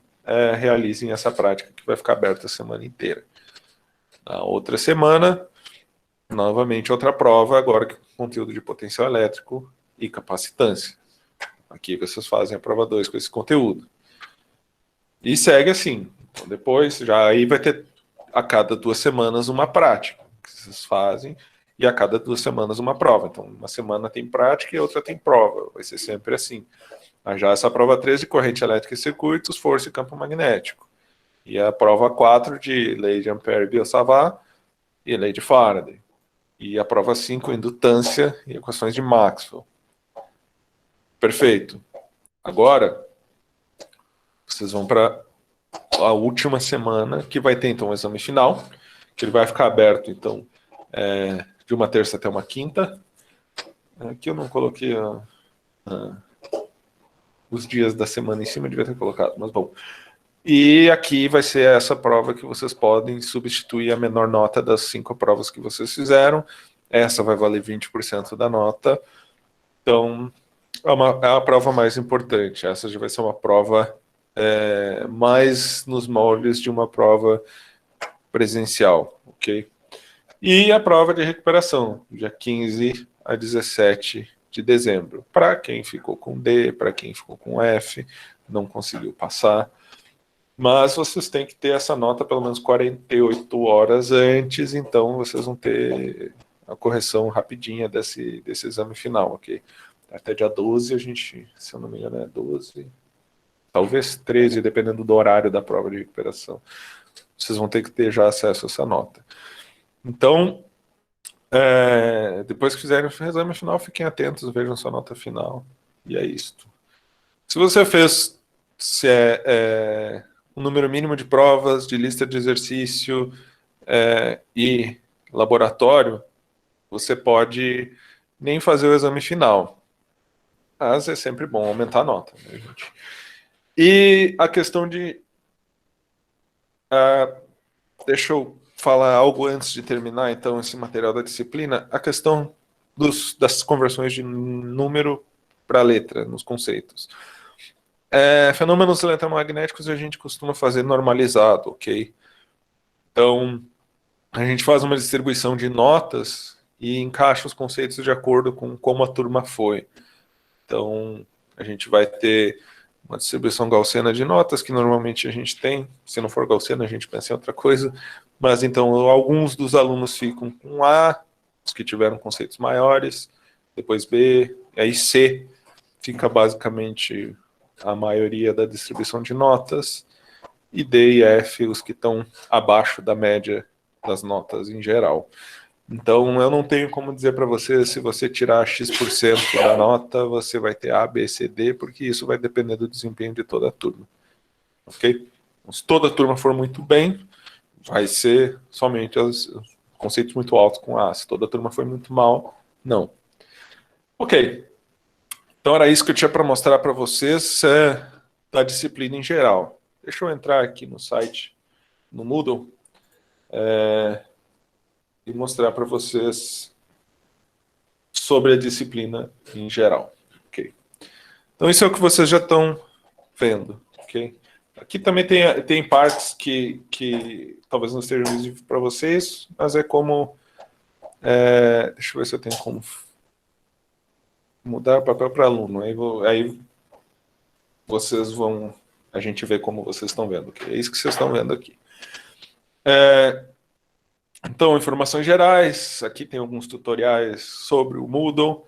Speaker 1: realizem essa prática que vai ficar aberta a semana inteira. Na outra semana, novamente outra prova, agora com conteúdo de potencial elétrico e capacitância. Aqui vocês fazem a prova 2 com esse conteúdo. E segue assim. Então, depois, já aí vai ter a cada 2 semanas uma prática que vocês fazem, e a cada 2 semanas uma prova. Então, uma semana tem prática e outra tem prova. Vai ser sempre assim. Mas já essa prova 3 de corrente elétrica e circuitos, força e campo magnético. E a prova 4 de lei de Ampère e Biot-Savart e lei de Faraday. E a prova 5, indutância e equações de Maxwell. Perfeito. Agora, vocês vão para a última semana, que vai ter, então, o exame final, que ele vai ficar aberto, então, de uma terça até uma quinta. Aqui eu não coloquei os dias da semana em cima, eu devia ter colocado, mas bom. E aqui vai ser essa prova que vocês podem substituir a menor nota das 5 provas que vocês fizeram. Essa vai valer 20% da nota. Então, é a prova mais importante. Essa já vai ser uma prova mais nos moldes de uma prova presencial, ok? E a prova de recuperação, dia 15 a 17 de dezembro. Para quem ficou com D, para quem ficou com F, não conseguiu passar. Mas vocês têm que ter essa nota pelo menos 48 horas antes, então vocês vão ter a correção rapidinha desse exame final, ok? Até dia 12 a gente, se eu não me engano, é 12, talvez 13, dependendo do horário da prova de recuperação. Vocês vão ter que ter já acesso a essa nota. Então, depois que fizerem o exame final, fiquem atentos, vejam sua nota final, e é isto. Se você fez um número mínimo de provas, de lista de exercício e laboratório, você pode nem fazer o exame final. Mas é sempre bom aumentar a nota, né, gente? E a questão de... deixa eu falar algo antes de terminar, então, esse material da disciplina. A questão das conversões de número para letra, nos conceitos. Fenômenos eletromagnéticos a gente costuma fazer normalizado, ok? Então, a gente faz uma distribuição de notas e encaixa os conceitos de acordo com como a turma foi. Então, a gente vai ter uma distribuição gaussiana de notas, que normalmente a gente tem. Se não for gaussiana, a gente pensa em outra coisa. Mas, então, alguns dos alunos ficam com A, os que tiveram conceitos maiores, depois B, e aí C fica basicamente a maioria da distribuição de notas, e D e F, os que estão abaixo da média das notas em geral. Então, eu não tenho como dizer para você, se você tirar X% da nota, você vai ter A, B, C, D, porque isso vai depender do desempenho de toda a turma. Ok? Se toda a turma for muito bem, vai ser somente os conceitos muito altos com A. Se toda a turma for muito mal, não. Ok. Então, era isso que eu tinha para mostrar para vocês da disciplina em geral. Deixa eu entrar aqui no site, no Moodle, e mostrar para vocês sobre a disciplina em geral. Okay. Então, isso é o que vocês já estão vendo. Okay? Aqui também tem partes que talvez não estejam visíveis para vocês, mas é como... deixa eu ver se eu tenho como mudar o papel para aluno. Aí vocês vão... A gente vê como vocês estão vendo. Okay? É isso que vocês estão vendo aqui. Então, informações gerais. Aqui tem alguns tutoriais sobre o Moodle,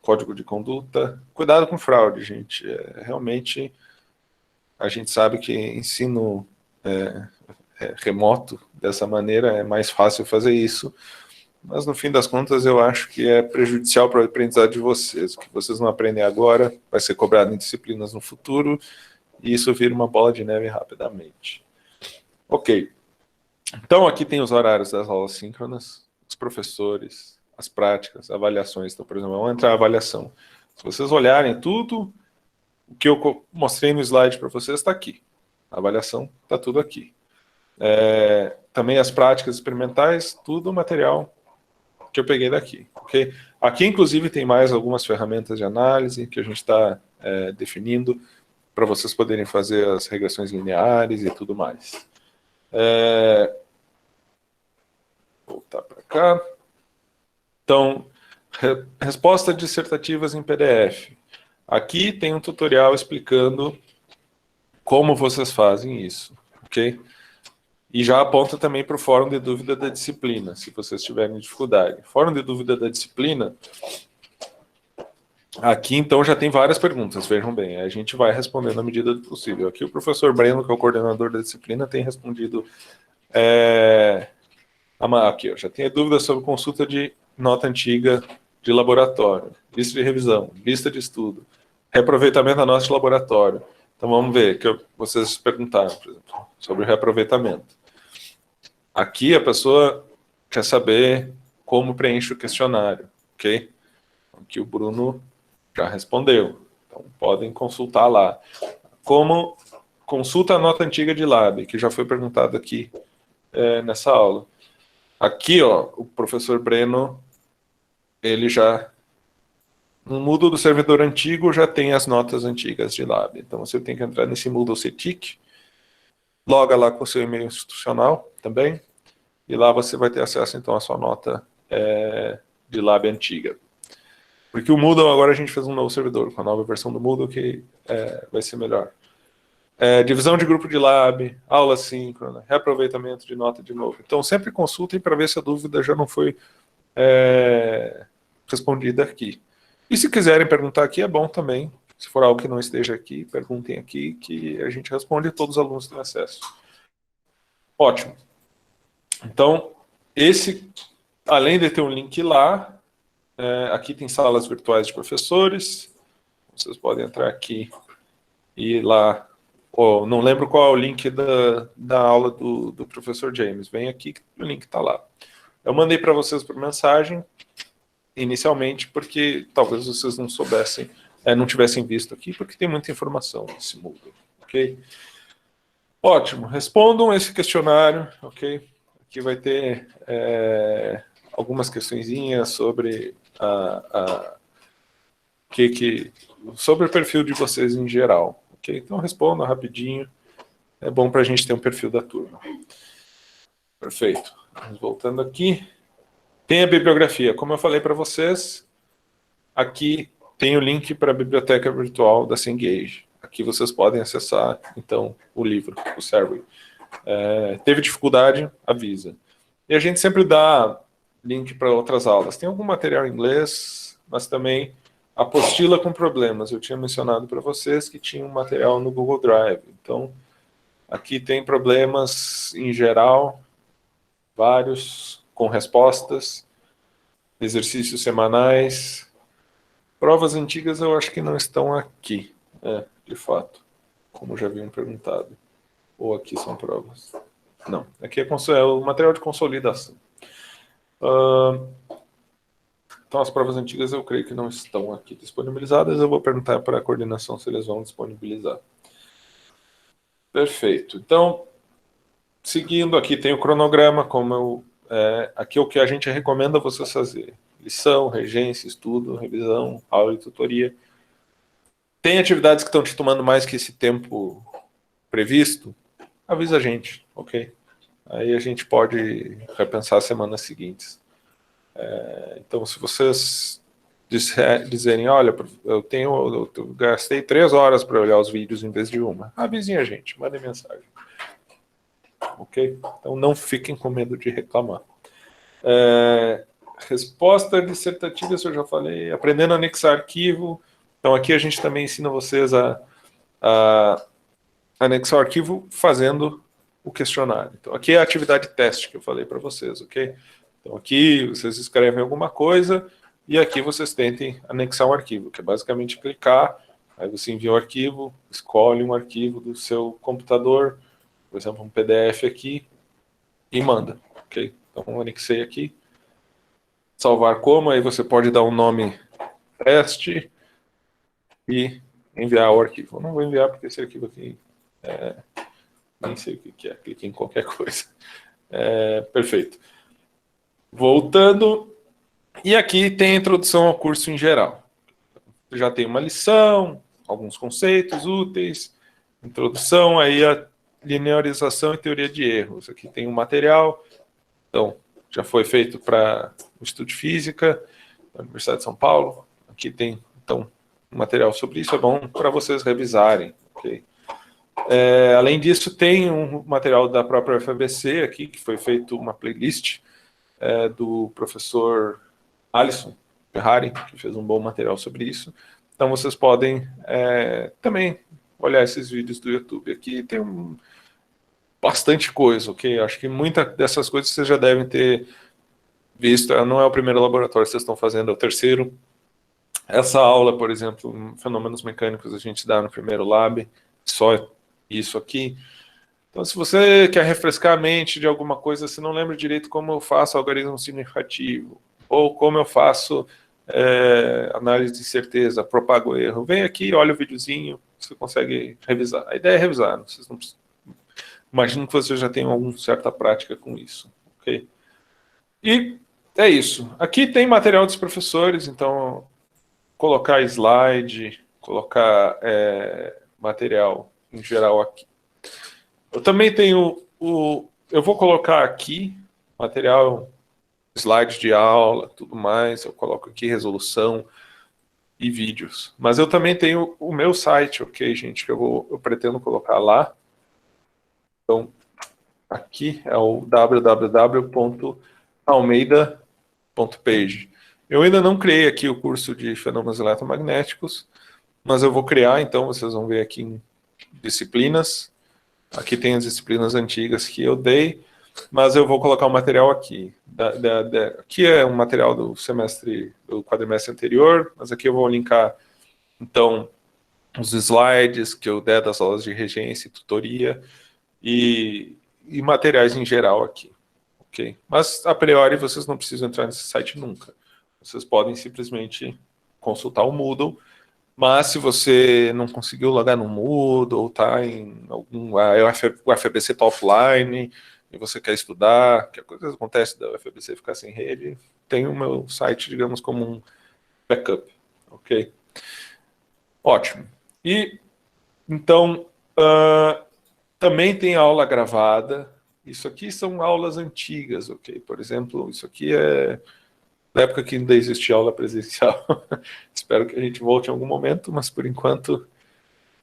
Speaker 1: código de conduta. Cuidado com fraude, gente. Realmente, a gente sabe que ensino remoto, dessa maneira, é mais fácil fazer isso. Mas, no fim das contas, eu acho que é prejudicial para o aprendizado de vocês. O que vocês não aprendem agora vai ser cobrado em disciplinas no futuro, e isso vira uma bola de neve rapidamente. Ok. Então, aqui tem os horários das aulas síncronas, os professores, as práticas, avaliações. Então, por exemplo, vamos entrar em avaliação. Se vocês olharem tudo, o que eu mostrei no slide para vocês está aqui. A avaliação está tudo aqui. Também as práticas experimentais, tudo o material que eu peguei daqui. Okay? Aqui, inclusive, tem mais algumas ferramentas de análise que a gente está definindo para vocês poderem fazer as regressões lineares e tudo mais. Voltar para cá. Respostas dissertativas em PDF. Aqui tem um tutorial explicando como vocês fazem isso, ok? E já aponta também para o fórum de dúvida da disciplina, se vocês tiverem dificuldade. Fórum de dúvida da disciplina, aqui então já tem várias perguntas, vejam bem, a gente vai respondendo à medida do possível. Aqui o professor Breno, que é o coordenador da disciplina, tem respondido... Aqui, ó, já tem dúvida sobre consulta de nota antiga de laboratório, lista de revisão, lista de estudo, reaproveitamento da nota de laboratório. Então vamos ver, que vocês perguntaram, por exemplo, sobre o reaproveitamento. Aqui a pessoa quer saber como preenche o questionário, ok? Aqui o Bruno já respondeu, então podem consultar lá. Como consulta a nota antiga de Lab, que já foi perguntado aqui nessa aula. Aqui, ó, o professor Breno, ele já, no Moodle do servidor antigo, já tem as notas antigas de Lab. Então, você tem que entrar nesse Moodle CETIC, loga lá com o seu e-mail institucional também, e lá você vai ter acesso, então, à sua nota de Lab antiga. Porque o Moodle, agora a gente fez um novo servidor, com a nova versão do Moodle, que vai ser melhor. Divisão de grupo de Lab, aula síncrona, reaproveitamento de nota de novo. Então, sempre consultem para ver se a dúvida já não foi respondida aqui. E se quiserem perguntar aqui, é bom também. Se for algo que não esteja aqui, perguntem aqui, que a gente responde e todos os alunos têm acesso. Ótimo. Então, além de ter um link lá, aqui tem salas virtuais de professores. Vocês podem entrar aqui e ir lá. Não lembro qual é o link da aula do professor James. Vem aqui que o link está lá. Eu mandei para vocês por mensagem, inicialmente, porque talvez vocês não soubessem, não tivessem visto aqui, porque tem muita informação nesse Moodle, ok? Ótimo, respondam esse questionário, ok? Aqui vai ter algumas questõezinhas sobre sobre o perfil de vocês em geral, ok? Então respondam rapidinho, é bom para a gente ter um perfil da turma. Perfeito. Voltando aqui, tem a bibliografia. Como eu falei para vocês, aqui tem o link para a biblioteca virtual da Cengage. Aqui vocês podem acessar, então, o livro, o Serway. Teve dificuldade? Avisa. E a gente sempre dá link para outras aulas. Tem algum material em inglês, mas também apostila com problemas. Eu tinha mencionado para vocês que tinha um material no Google Drive. Então, aqui tem problemas em geral, vários, com respostas, exercícios semanais. Provas antigas eu acho que não estão aqui, de fato, como já haviam perguntado. Ou aqui são provas. Não, aqui é o material de consolidação. Então as provas antigas eu creio que não estão aqui disponibilizadas. Eu vou perguntar para a coordenação se eles vão disponibilizar. Perfeito. Então, seguindo aqui tem o cronograma, aqui é o que a gente recomenda vocês fazer. Lição, regência, estudo, revisão, aula e tutoria. Tem atividades que estão te tomando mais que esse tempo previsto? Avisa a gente, ok? Aí a gente pode repensar as semanas seguintes. Então, se vocês dizerem, olha, eu gastei 3 horas para olhar os vídeos em vez de uma, avisem a gente, mandem mensagem. Ok? Então, não fiquem com medo de reclamar. Resposta dissertativa, isso eu já falei. Aprendendo a anexar arquivo. Então, aqui a gente também ensina vocês a anexar o arquivo fazendo o questionário. Então, aqui é a atividade teste que eu falei para vocês, ok? Então, aqui vocês escrevem alguma coisa e aqui vocês tentem anexar um arquivo, que é basicamente clicar, aí você envia o arquivo, escolhe um arquivo do seu computador, por exemplo, um PDF aqui, e manda, ok? Então, anexei aqui. Salvar como, aí você pode dar um nome teste e enviar o arquivo. Eu não vou enviar porque esse arquivo aqui nem sei o que é, clique em qualquer coisa. Perfeito. Voltando, e aqui tem a introdução ao curso em geral. Já tem uma lição, alguns conceitos úteis, introdução aí a linearização e teoria de erros. Aqui tem um material, então já foi feito para o estudo de física, da Universidade de São Paulo. Aqui tem, então, um material sobre isso, é bom para vocês revisarem. Okay? Além disso, tem um material da própria UFABC aqui, que foi feito uma playlist do professor Alisson Ferrari, que fez um bom material sobre isso. Então, vocês podem também olhar esses vídeos do YouTube. Aqui tem bastante coisa, ok? Acho que muita dessas coisas vocês já devem ter visto. Não é o primeiro laboratório que vocês estão fazendo, é o terceiro. Essa aula, por exemplo, fenômenos mecânicos, a gente dá no primeiro lab, só isso aqui. Então, se você quer refrescar a mente de alguma coisa, você não lembra direito como eu faço algarismo significativo, ou como eu faço análise de certeza, propago erro, vem aqui, olha o videozinho, você consegue revisar. A ideia é revisar, vocês não precisam. Imagino que vocês já tenham alguma certa prática com isso, ok? E é isso. Aqui tem material dos professores, então colocar slide, colocar material em geral aqui. Eu também tenho eu vou colocar aqui material, slides de aula, tudo mais, eu coloco aqui resolução e vídeos. Mas eu também tenho o meu site, ok, gente, que eu pretendo colocar lá. Então, aqui é o www.almeida.page. Eu ainda não criei aqui o curso de fenômenos eletromagnéticos, mas eu vou criar, então vocês vão ver aqui em disciplinas. Aqui tem as disciplinas antigas que eu dei, mas eu vou colocar o material aqui. Aqui é um material do quadrimestre anterior, mas aqui eu vou linkar, então, os slides que eu der das aulas de regência e tutoria, e materiais em geral aqui, ok? Mas, a priori, vocês não precisam entrar nesse site nunca. Vocês podem simplesmente consultar o Moodle, mas se você não conseguiu logar no Moodle, ou está em algum... o UFABC está offline, e você quer estudar, que a coisa acontece da UFABC ficar sem rede, tem o meu site, digamos, como um backup, ok? Ótimo. E, então, também tem aula gravada. Isso aqui são aulas antigas, ok? Por exemplo, isso aqui é na época que ainda existia aula presencial. Espero que a gente volte em algum momento, mas por enquanto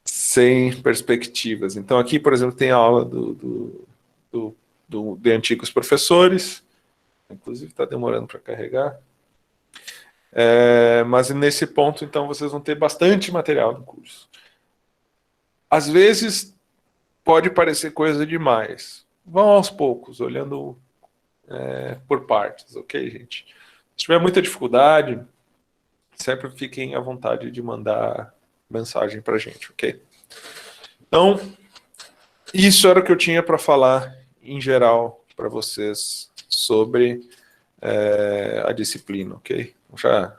Speaker 1: sem perspectivas. Então aqui, por exemplo, tem a aula de antigos professores. Inclusive está demorando para carregar. Mas nesse ponto, então, vocês vão ter bastante material no curso. Às vezes pode parecer coisa demais. Vão aos poucos, olhando por partes, ok, gente? Se tiver muita dificuldade, sempre fiquem à vontade de mandar mensagem para a gente, ok? Então, isso era o que eu tinha para falar, em geral, para vocês sobre a disciplina, ok? Já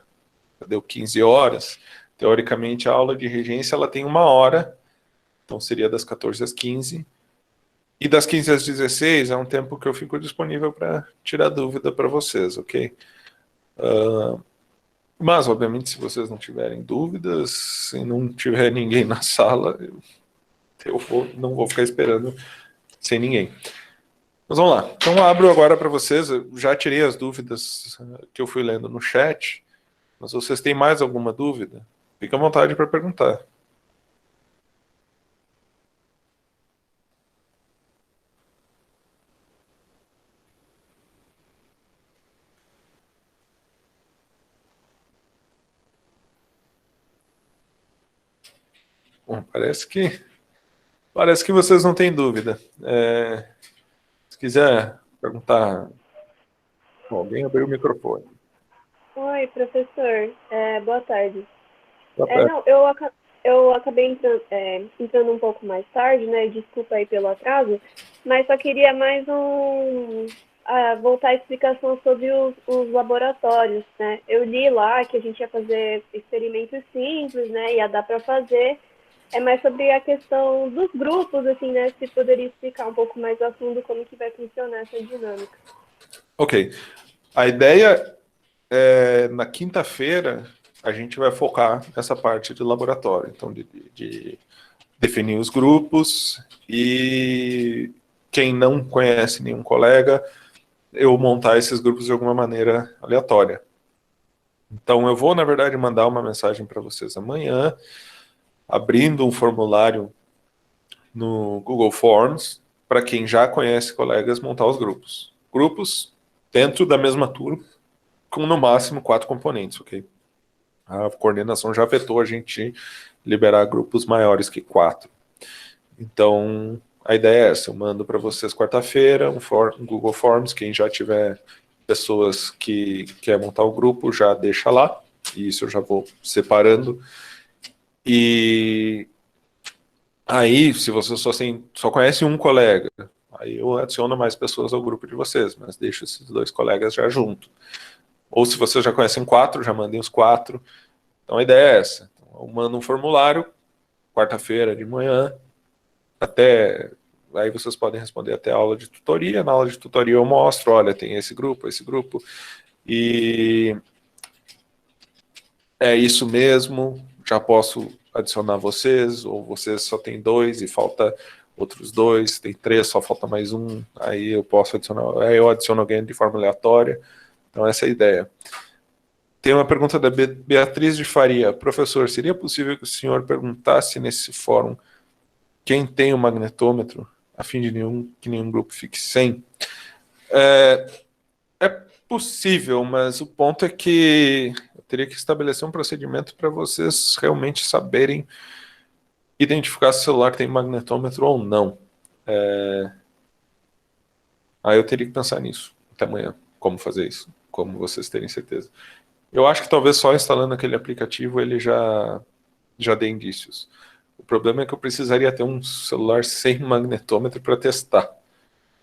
Speaker 1: deu 15 horas. Teoricamente, a aula de regência ela tem 1 hora, então seria das 14 às 15. E das 15 às 16 é um tempo que eu fico disponível para tirar dúvida para vocês, ok? Mas, obviamente, se vocês não tiverem dúvidas, se não tiver ninguém na sala, não vou ficar esperando sem ninguém. Mas vamos lá. Então, abro agora para vocês. Eu já tirei as dúvidas que eu fui lendo no chat, mas vocês têm mais alguma dúvida? Fique à vontade para perguntar. Bom, parece que vocês não têm dúvida. Se quiser perguntar, alguém abriu o microfone.
Speaker 2: Oi, professor. Boa tarde.
Speaker 1: Boa tarde.
Speaker 2: Não, eu acabei entrando um pouco mais tarde, né? Desculpa aí pelo atraso, mas só queria mais voltar à explicação sobre os laboratórios, né? Eu li lá que a gente ia fazer experimentos simples, né? Ia dar para fazer. É mais sobre a questão dos grupos, assim, né? Se poderia explicar um pouco mais a fundo como que vai funcionar essa dinâmica.
Speaker 1: Ok. A ideia na quinta-feira, a gente vai focar nessa parte de laboratório. Então, de definir os grupos e quem não conhece nenhum colega, eu montar esses grupos de alguma maneira aleatória. Então, eu vou, na verdade, mandar uma mensagem para vocês amanhã, abrindo um formulário no Google Forms, para quem já conhece colegas, montar os grupos. Grupos dentro da mesma turma, com no máximo 4 componentes, ok? A coordenação já vetou a gente liberar grupos maiores que 4. Então, a ideia é essa, eu mando para vocês quarta-feira um Google Forms, quem já tiver pessoas que quer montar o grupo, já deixa lá, e isso eu já vou separando. E aí, se você só conhece um colega, aí eu adiciono mais pessoas ao grupo de vocês, mas deixo esses 2 colegas já junto. Ou se vocês já conhecem 4, já mandem os 4. Então a ideia é essa. Então, eu mando um formulário, quarta-feira de manhã, até... Aí vocês podem responder até a aula de tutoria. Na aula de tutoria eu mostro, olha, tem esse grupo, e é isso mesmo, já posso adicionar vocês, ou vocês só tem 2 e falta outros 2, tem 3, só falta mais um, aí eu posso adicionar, aí eu adiciono alguém de forma aleatória. Então essa é a ideia. Tem uma pergunta da Beatriz de Faria. Professor, seria possível que o senhor perguntasse nesse fórum quem tem o magnetômetro, a fim de que nenhum grupo fique sem? É possível, mas o ponto é que eu teria que estabelecer um procedimento para vocês realmente saberem identificar se o celular tem magnetômetro ou não. Aí eu teria que pensar nisso até amanhã, como fazer isso, como vocês terem certeza. Eu acho que talvez só instalando aquele aplicativo ele já dê indícios. O problema é que eu precisaria ter um celular sem magnetômetro para testar,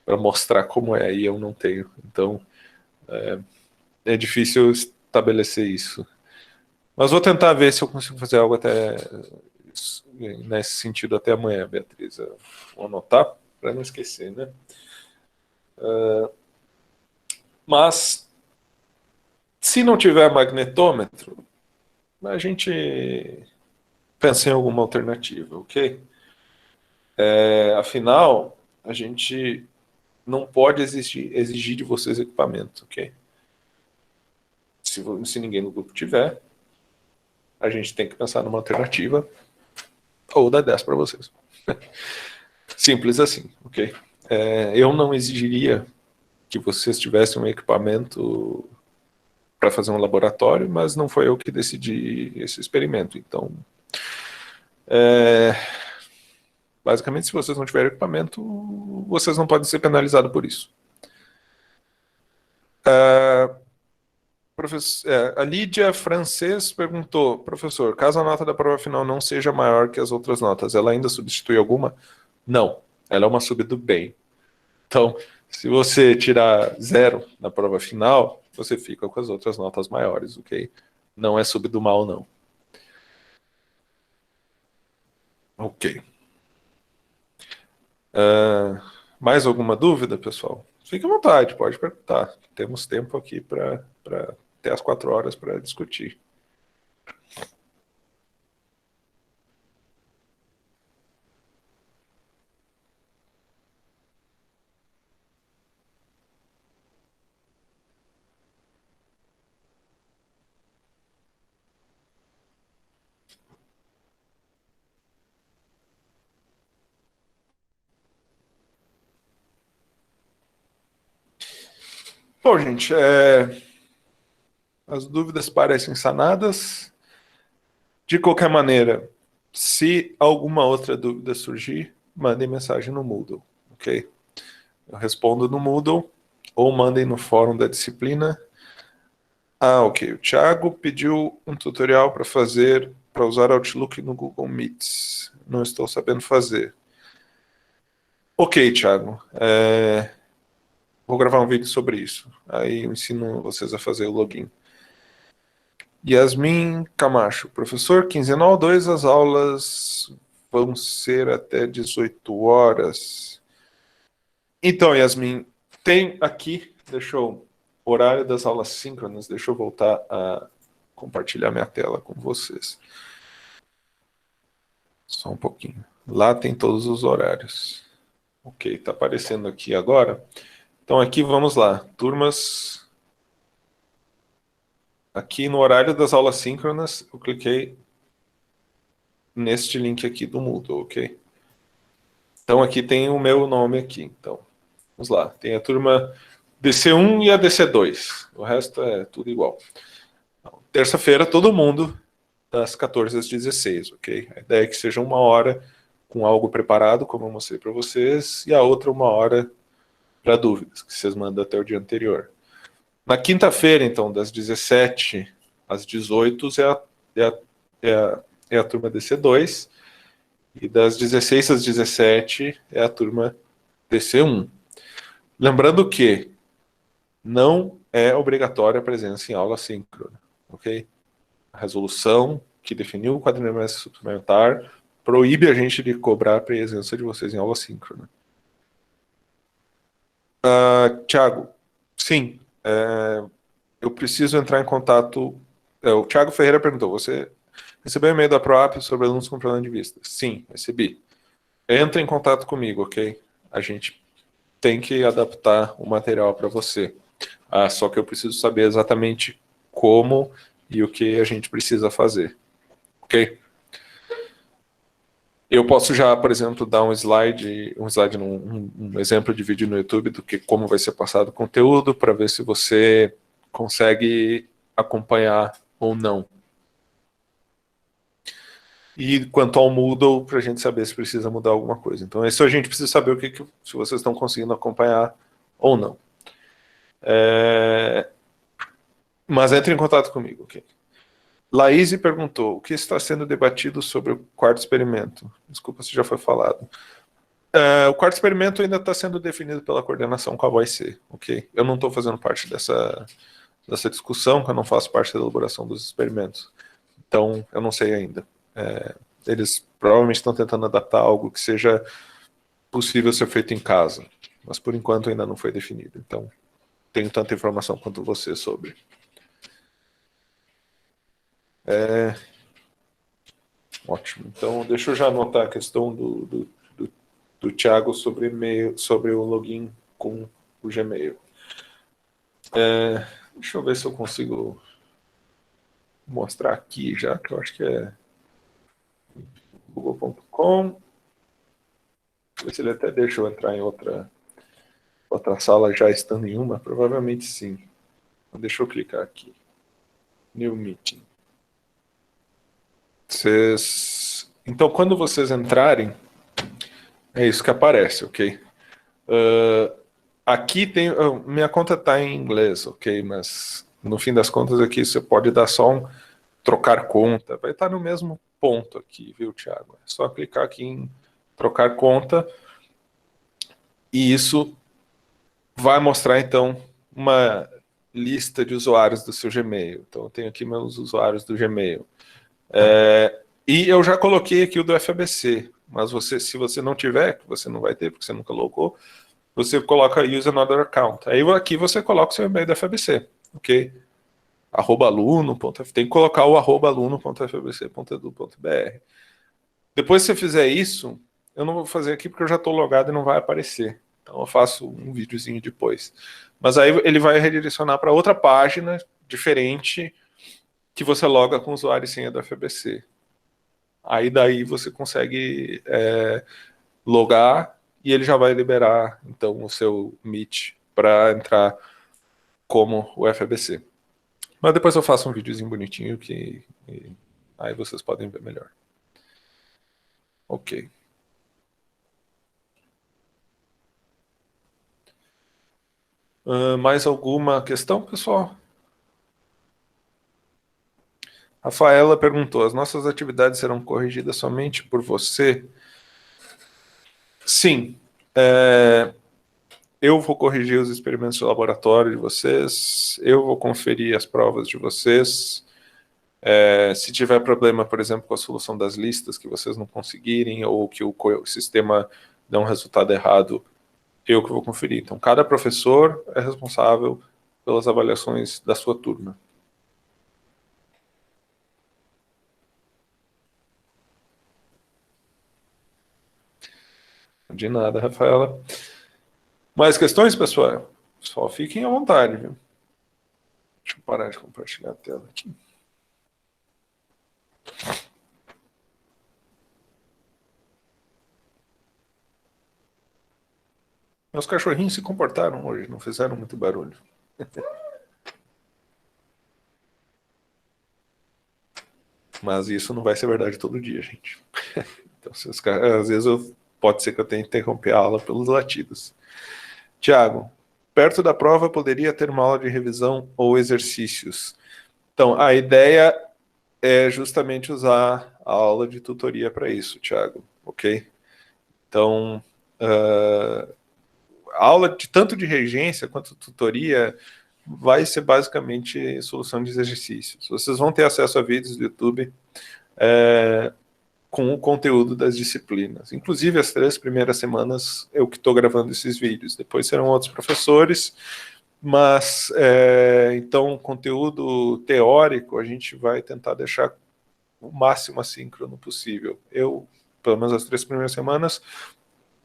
Speaker 1: para mostrar como é, e eu não tenho. Então, é difícil estabelecer isso. Mas vou tentar ver se eu consigo fazer algo até nesse sentido até amanhã, Beatriz. Eu vou anotar para não esquecer, né? Mas, se não tiver magnetômetro, a gente pensa em alguma alternativa, ok? Afinal, a gente não pode exigir de vocês equipamento, ok? Se ninguém no grupo tiver, a gente tem que pensar numa alternativa ou dar 10 para vocês. Simples assim, ok? Eu não exigiria que vocês tivessem um equipamento para fazer um laboratório, mas não foi eu que decidi esse experimento. Então, basicamente, se vocês não tiverem equipamento, vocês não podem ser penalizados por isso. A Lídia Francês perguntou, professor, caso a nota da prova final não seja maior que as outras notas, ela ainda substitui alguma? Não, ela é uma sub do bem. Então, se você tirar 0 na prova final, você fica com as outras notas maiores, ok? Não é sub do mal, não. Ok. Mais alguma dúvida, pessoal? Fique à vontade, pode perguntar. Temos tempo aqui para até as 4 horas para discutir. Bom, gente, as dúvidas parecem sanadas. De qualquer maneira, se alguma outra dúvida surgir, mandem mensagem no Moodle, ok? Eu respondo no Moodle ou mandem no fórum da disciplina. Ok. O Thiago pediu um tutorial para usar Outlook no Google Meets. Não estou sabendo fazer. Ok, Thiago. Vou gravar um vídeo sobre isso. Aí eu ensino vocês a fazer o login. Yasmin Camacho. Professor, quinzenal 2, as aulas vão ser até 18 horas. Então, Yasmin, tem aqui, horário das aulas síncronas, deixa eu voltar a compartilhar minha tela com vocês. Só um pouquinho. Lá tem todos os horários. Ok, está aparecendo aqui agora. Então aqui vamos lá. Turmas aqui no horário das aulas síncronas, eu cliquei neste link aqui do Moodle, ok? Então aqui tem o meu nome aqui. Então, vamos lá. Tem a turma DC1 e a DC2. O resto é tudo igual. Terça-feira, todo mundo, das 14 às 16, ok? A ideia é que seja uma hora com algo preparado, como eu mostrei para vocês, e a outra uma hora para dúvidas, que vocês mandam até o dia anterior. Na quinta-feira, então, das 17 às 18, é a turma DC2, e das 16 às 17 é a turma DC1. Lembrando que não é obrigatória a presença em aula síncrona, ok? A resolução que definiu o quadrimestre suplementar proíbe a gente de cobrar a presença de vocês em aula síncrona. Tiago, sim, eu preciso entrar em contato. O Tiago Ferreira perguntou: você recebeu e-mail da ProApp sobre alunos com problema de vista? Sim, recebi. Entra em contato comigo, ok? A gente tem que adaptar o material para você. Só que eu preciso saber exatamente como e o que a gente precisa fazer, ok? Eu posso já, por exemplo, dar um exemplo de vídeo no YouTube do que como vai ser passado o conteúdo para ver se você consegue acompanhar ou não. E quanto ao Moodle, para a gente saber se precisa mudar alguma coisa. Então, isso a gente precisa saber se vocês estão conseguindo acompanhar ou não. Mas entre em contato comigo, ok? Laís perguntou: o que está sendo debatido sobre o quarto experimento? Desculpa se já foi falado. O quarto experimento ainda está sendo definido pela coordenação qual vai ser, ok? Eu não estou fazendo parte dessa discussão, que eu não faço parte da elaboração dos experimentos. Então, eu não sei ainda. Eles provavelmente estão tentando adaptar algo que seja possível ser feito em casa, mas por enquanto ainda não foi definido. Então, tenho tanta informação quanto você sobre. Ótimo. Então, deixa eu já anotar a questão do Thiago sobre o login com o Gmail. Deixa eu ver se eu consigo mostrar aqui já, que eu acho que é google.com. Ver se ele até deixa eu entrar em outra sala já estando em uma, provavelmente sim. Então, deixa eu clicar aqui. New Meeting. Então, quando vocês entrarem, é isso que aparece, ok? Aqui tem... minha conta está em inglês, ok? Mas, no fim das contas, aqui você pode dar só trocar conta. Vai estar no mesmo ponto aqui, viu, Thiago? É só clicar aqui em trocar conta e isso vai mostrar, então, uma lista de usuários do seu Gmail. Então, eu tenho aqui meus usuários do Gmail. E eu já coloquei aqui o do FABC, mas se você não tiver, que você não vai ter, porque você nunca colocou, você coloca use another account. Aí aqui você coloca o seu e-mail do FABC, ok? @aluno.f, tem que colocar o @aluno.fabc.edu.br. Depois que você fizer isso, eu não vou fazer aqui porque eu já estou logado e não vai aparecer. Então eu faço um videozinho depois. Mas aí ele vai redirecionar para outra página diferente que você loga com o usuário e senha do FABC. Aí daí você consegue logar e ele já vai liberar então o seu Meet para entrar como o FABC. Mas depois eu faço um videozinho bonitinho que aí vocês podem ver melhor. Ok. Mais alguma questão, pessoal? Rafaela perguntou: as nossas atividades serão corrigidas somente por você? Sim. Eu vou corrigir os experimentos de laboratório de vocês, eu vou conferir as provas de vocês. Se tiver problema, por exemplo, com a solução das listas que vocês não conseguirem, ou que o sistema dê um resultado errado, eu que vou conferir. Então, cada professor é responsável pelas avaliações da sua turma. De nada, Rafaela. Mais questões, pessoal? Pessoal, fiquem à vontade, viu? parar de compartilhar a tela aqui. Meus cachorrinhos se comportaram hoje, não fizeram muito barulho. Mas isso não vai ser verdade todo dia, gente. Então, às vezes pode ser que eu tenha que interromper a aula pelos latidos. Tiago, perto da prova poderia ter uma aula de revisão ou exercícios. Então, a ideia é justamente usar a aula de tutoria para isso, Tiago, ok? Então, a aula tanto de regência quanto tutoria vai ser basicamente solução de exercícios. Vocês vão ter acesso a vídeos do YouTube com o conteúdo das disciplinas. Inclusive, as 3 primeiras semanas eu que estou gravando esses vídeos. Depois serão outros professores, mas então, conteúdo teórico a gente vai tentar deixar o máximo assíncrono possível. Eu, pelo menos as 3 primeiras semanas,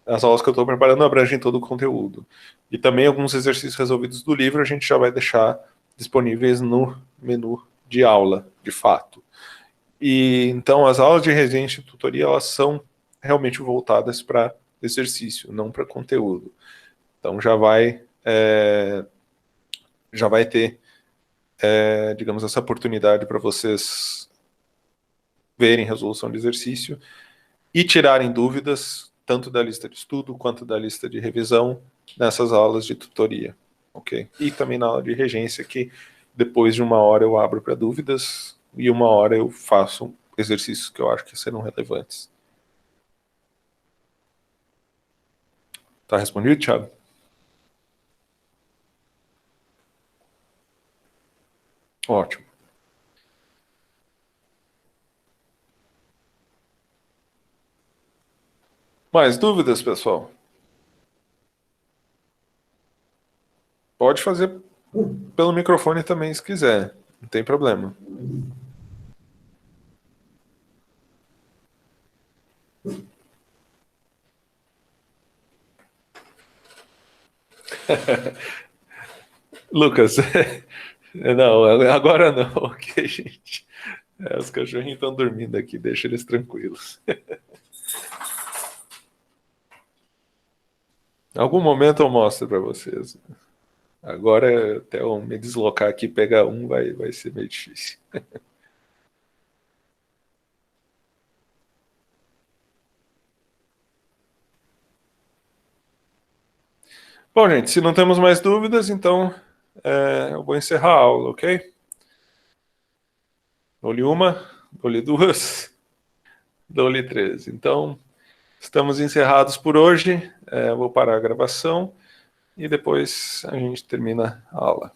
Speaker 1: as aulas que eu estou preparando abrangem todo o conteúdo. E também alguns exercícios resolvidos do livro a gente já vai deixar disponíveis no menu de aula, de fato. E então as aulas de regência e tutoria, elas são realmente voltadas para exercício, não para conteúdo. Então já vai ter, digamos, essa oportunidade para vocês verem resolução de exercício e tirarem dúvidas, tanto da lista de estudo quanto da lista de revisão, nessas aulas de tutoria, ok? E também na aula de regência, que depois de 1 hora eu abro para dúvidas e 1 hora eu faço exercícios que eu acho que serão relevantes. Tá respondido, Thiago? Ótimo. Mais dúvidas, pessoal? Pode fazer pelo microfone também, se quiser. Não tem problema. Lucas, não, agora não, ok, gente. Os cachorrinhos estão dormindo aqui, deixa eles tranquilos. Em algum momento eu mostro para vocês. Agora, até eu me deslocar aqui e pegar um, vai ser meio difícil. Bom, gente, se não temos mais dúvidas, então eu vou encerrar a aula, ok? Dou-lhe 1, dou-lhe 2, dou-lhe 3. Então, estamos encerrados por hoje. Vou parar a gravação e depois a gente termina a aula.